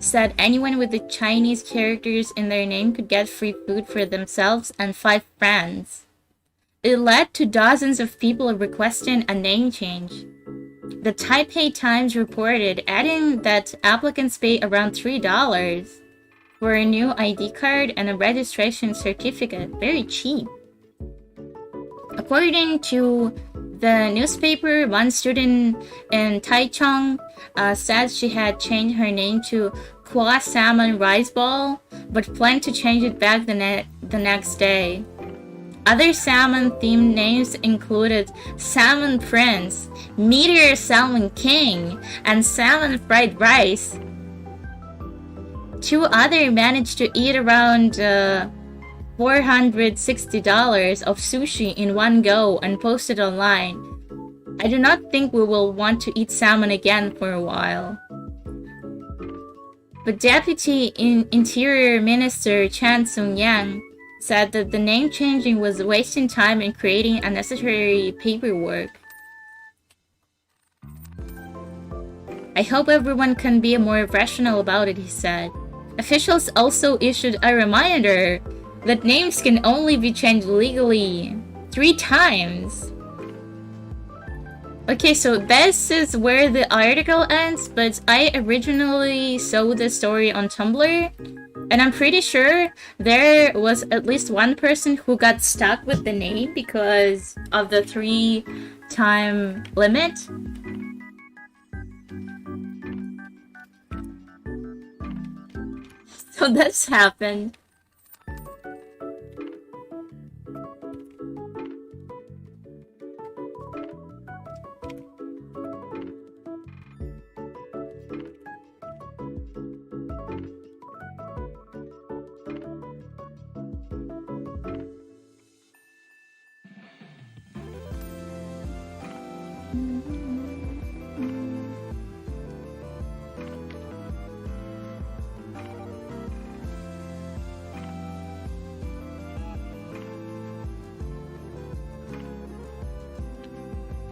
said anyone with the Chinese characters in their name could get free food for themselves and 5 friends. It led to dozens of people requesting a name change. The Taipei Times reported, adding that applicants pay around $3 for a new ID card and a registration certificate. Very cheap. According to the newspaper, one student in Taichung said she had changed her name to Kwa Salmon Rice Ball, but planned to change it back the next day. Other salmon-themed names included Salmon Prince, Meteor Salmon King, and Salmon Fried Rice. 2 others managed to eat around $460 of sushi in one go and posted online. I do not think we will want to eat salmon again for a while. But Deputy Interior Minister Chan Sung-yang said that the name changing was wasting time and creating unnecessary paperwork. I hope everyone can be more rational about it, he said. Officials also issued a reminder that names can only be changed legally 3 times. Okay, so this is where the article ends, but I originally saw the story on Tumblr, and I'm pretty sure there was at least one person who got stuck with the name because of the 3-time limit. So that's happened.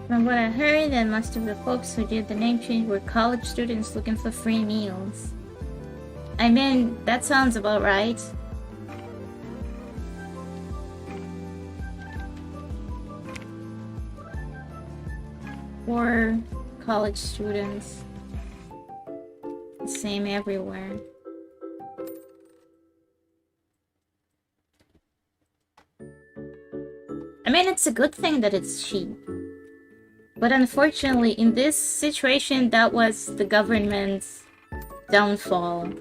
From what I heard, that most of the folks who did the name change were college students looking for free meals. I mean, that sounds about right. Or college students. Same everywhere. I mean, it's a good thing that it's cheap. But unfortunately, in this situation, that was the government's downfall.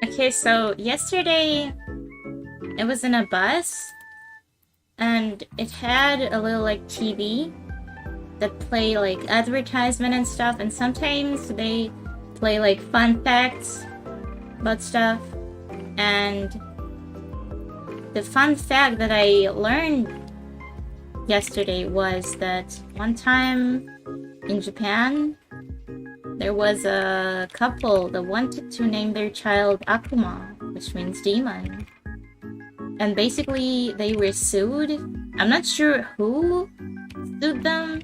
Okay, so yesterday it was in a bus and it had a little like TV that play like advertisement and stuff, and sometimes they play like fun facts about stuff. And the fun fact that I learned yesterday was that one time in Japan there was a couple that wanted to name their child Akuma, which means demon. And basically they were sued. I'm not sure who sued them.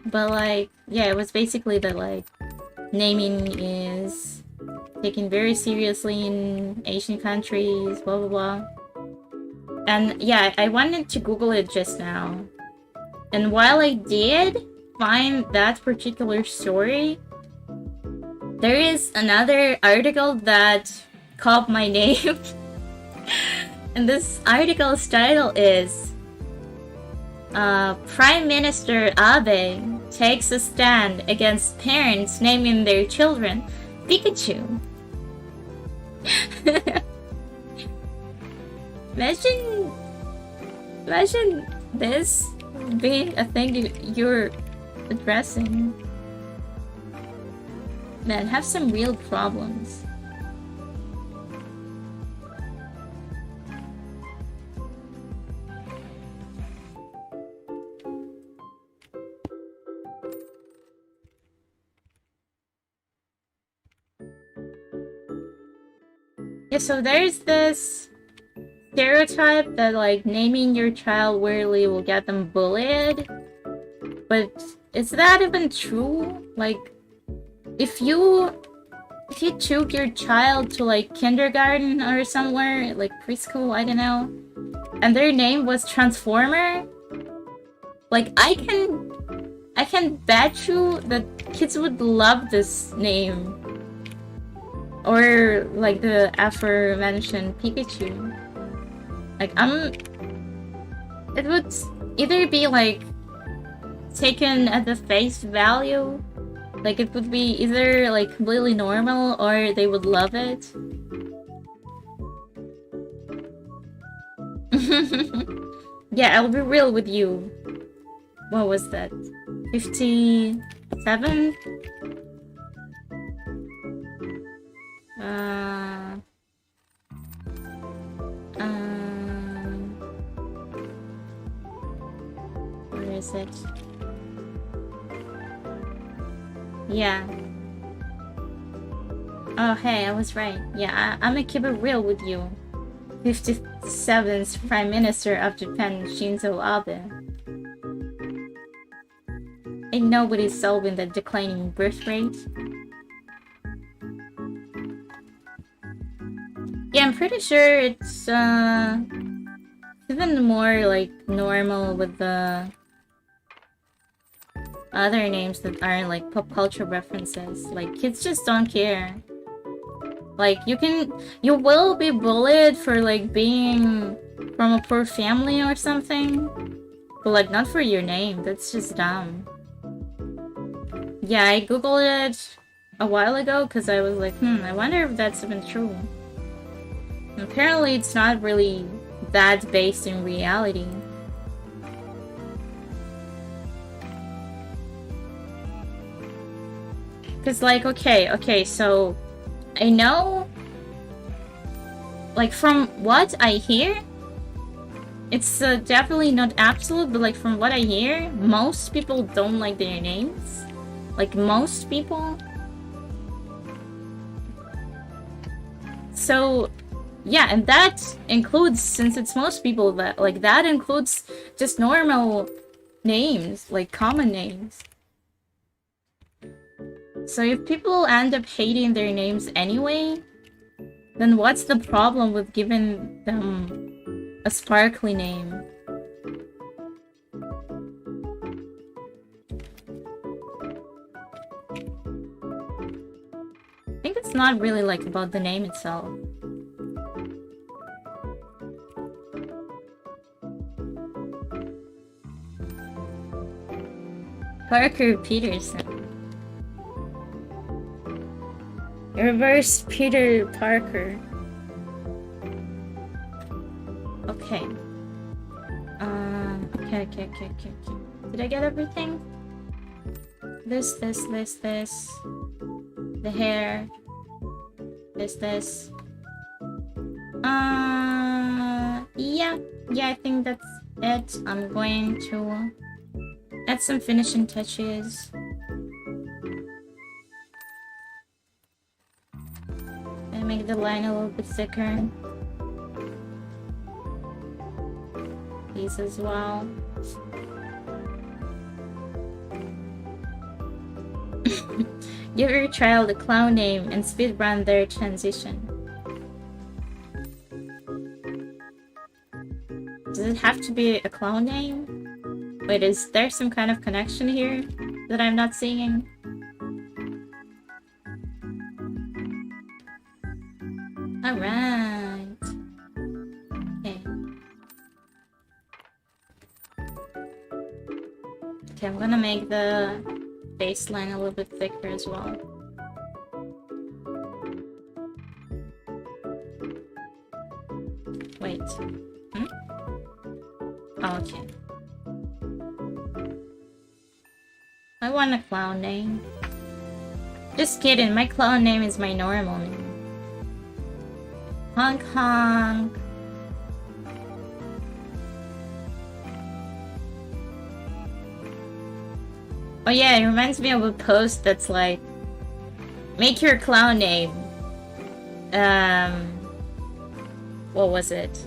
But like, yeah, it was basically that like naming is taken very seriously in Asian countries, blah blah blah. And yeah, I wanted to Google it just now. And while I did find that particular story, there is another article that caught my name. And this article's title is Prime Minister Abe takes a stand against parents naming their children Pikachu. Imagine this being a thing you're addressing. Man, have some real problems. Yeah, so there's this stereotype that like naming your child weirdly will get them bullied. But is that even true? Like, if you took your child to like kindergarten or somewhere, like preschool, I don't know, and their name was Transformer, like I can bet you that kids would love this name. Or like the aforementioned Pikachu. Like it would either be like taken at the face value, like it would be either like completely normal or they would love it. Yeah, I'll be real with you. What was that? 57? Where is it? Yeah. Oh, hey, I was right. Yeah, I'm gonna keep it real with you. 57's Prime Minister of Japan, Shinzo Abe. Ain't nobody solving the declining birth rate. Yeah, I'm pretty sure it's even more like normal with the other names that aren't like pop culture references. Like kids just don't care. Like you will be bullied for like being from a poor family or something, but like not for your name. That's just dumb. Yeah, I googled it a while ago because I was like, I wonder if that's even true. Apparently it's not really that based in reality. Cause like, okay, so I know, like from what I hear, it's definitely not absolute, but like from what I hear, most people don't like their names. Like most people. So yeah, and that includes, since it's most people, that like that includes just normal names, like common names. So if people end up hating their names anyway, then what's the problem with giving them a sparkly name? I think it's not really like about the name itself. Parker Peterson. Reverse Peter Parker. Okay. Okay. Did I get everything? This. The hair. This. Yeah, I think that's it. I'm going to add some finishing touches. And make the line a little bit thicker. These as well. Give your child a clown name and speedrun their transition. Does it have to be a clown name? Wait, is there some kind of connection here that I'm not seeing? Alright. Okay, I'm gonna make the baseline a little bit thicker as well. Wait. Oh, okay. I want a clown name. Just kidding, my clown name is my normal name. Honk honk. Oh yeah, it reminds me of a post that's like, make your clown name What was it?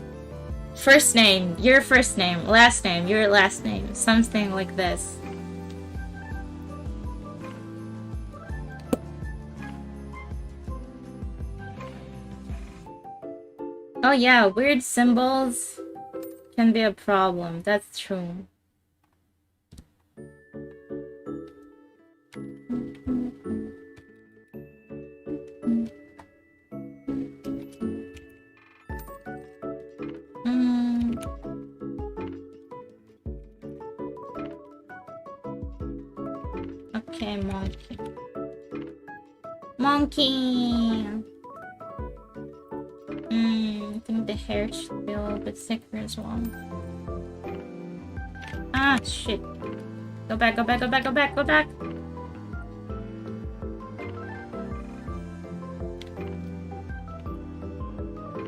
First name, your first name, last name, your last name. Something like this. Oh yeah, weird symbols can be a problem. That's true. Okay, monkey. Monkey! I think the hair should be a little bit thicker as well. Ah, shit. Go back, go back, go back, go back, go back!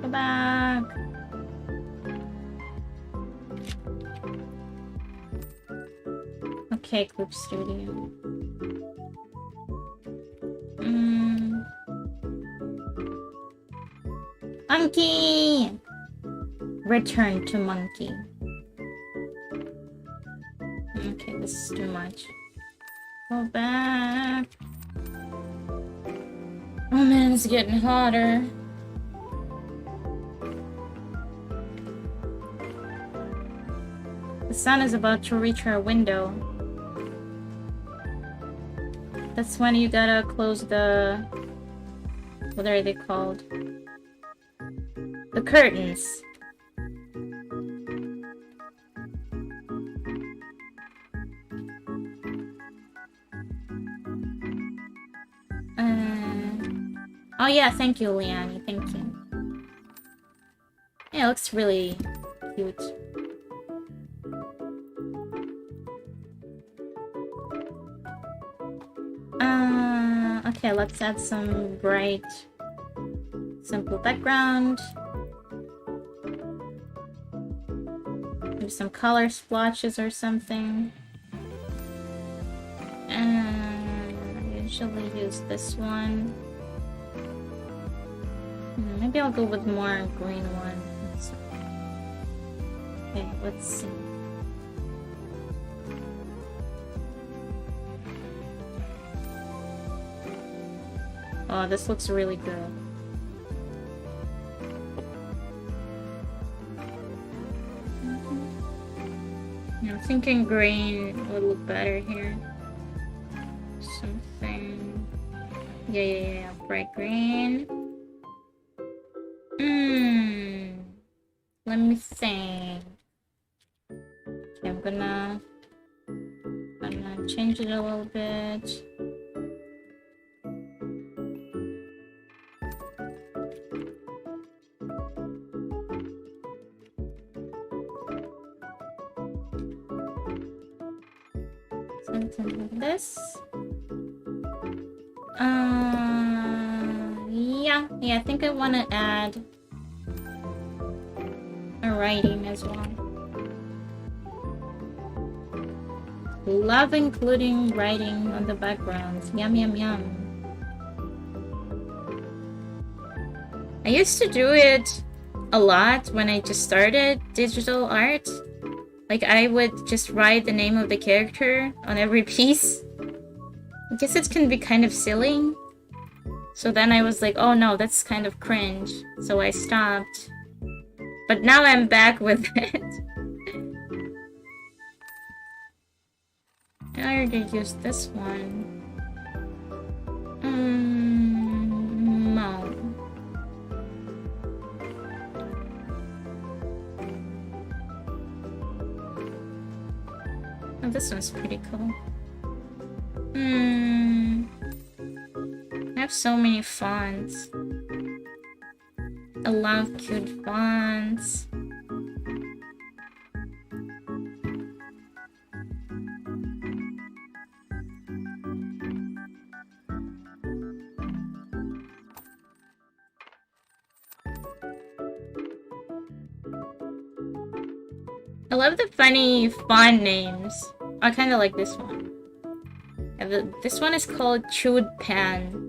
Go back! Okay, Clip Studio. Monkey! Return to monkey. Okay, this is too much. Go back. Oh man, it's getting hotter. The sun is about to reach our window. That's when you gotta close the... What are they called? The curtains. Oh yeah, thank you, Leanne. Thank you. Yeah, it looks really cute. Okay, let's add some bright, simple background. Maybe some color splotches or something. And I usually use this one. Maybe I'll go with more green ones. Okay, let's see. Oh, this looks really good. I'm thinking green would look better here. Something... Yeah, bright green. Let me think. Okay, I'm gonna change it a little bit. Something like this. Yeah, I think I want to add a writing as well. Love including writing on the backgrounds. Yum, yum, yum. I used to do it a lot when I just started digital art. Like, I would just write the name of the character on every piece. I guess it can be kind of silly. So then I was like, oh no, that's kind of cringe. So I stopped. But now I'm back with it. I already used this one. No. Oh, this one's pretty cool. I have so many fonts. I love cute fonts. I love the funny font names. I kind of like this one. This one is called Chewed Pan.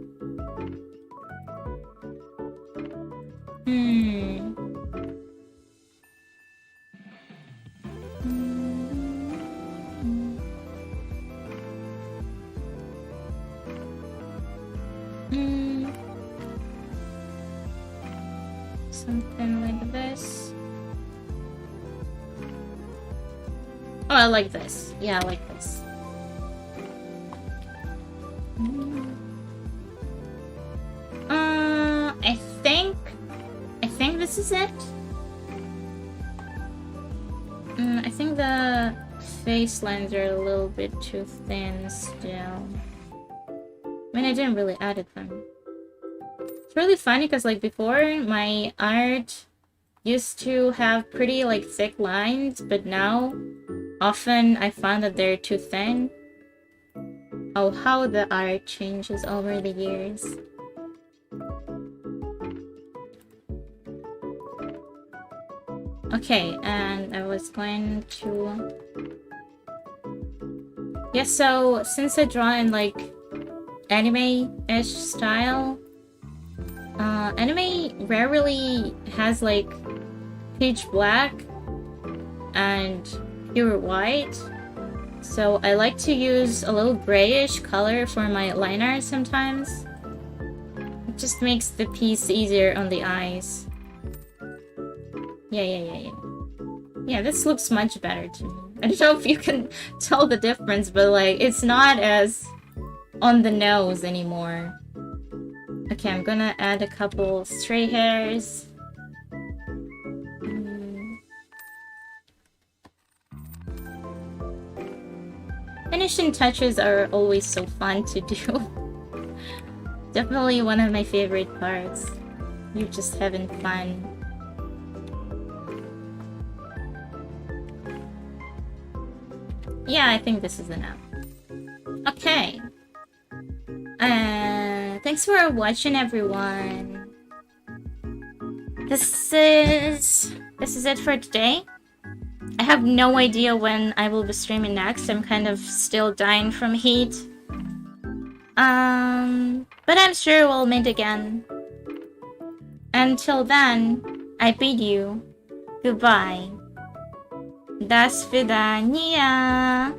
Mm. Something like this. Oh, I like this. Yeah, I like this. I think this is it. I think the face lines are a little bit too thin still. I mean, I didn't really edit them. It's really funny because, like, before, my art used to have pretty, like, thick lines, but now, often I find that they're too thin. Oh, how the art changes over the years. Okay, and I was going to... Yeah, so since I draw in like anime-ish style, anime rarely has like pitch black and pure white. So I like to use a little grayish color for my line art sometimes. It just makes the piece easier on the eyes. Yeah. Yeah, this looks much better to me. I don't know if you can tell the difference, but like, it's not as on the nose anymore. Okay, I'm gonna add a couple stray hairs. Finishing touches are always so fun to do. Definitely one of my favorite parts. You're just having fun. Yeah, I think this is enough. Okay. Thanks for watching, everyone. This is it for today. I have no idea when I will be streaming next. I'm kind of still dying from heat. But I'm sure we'll meet again. Until then, I bid you goodbye. До свидания.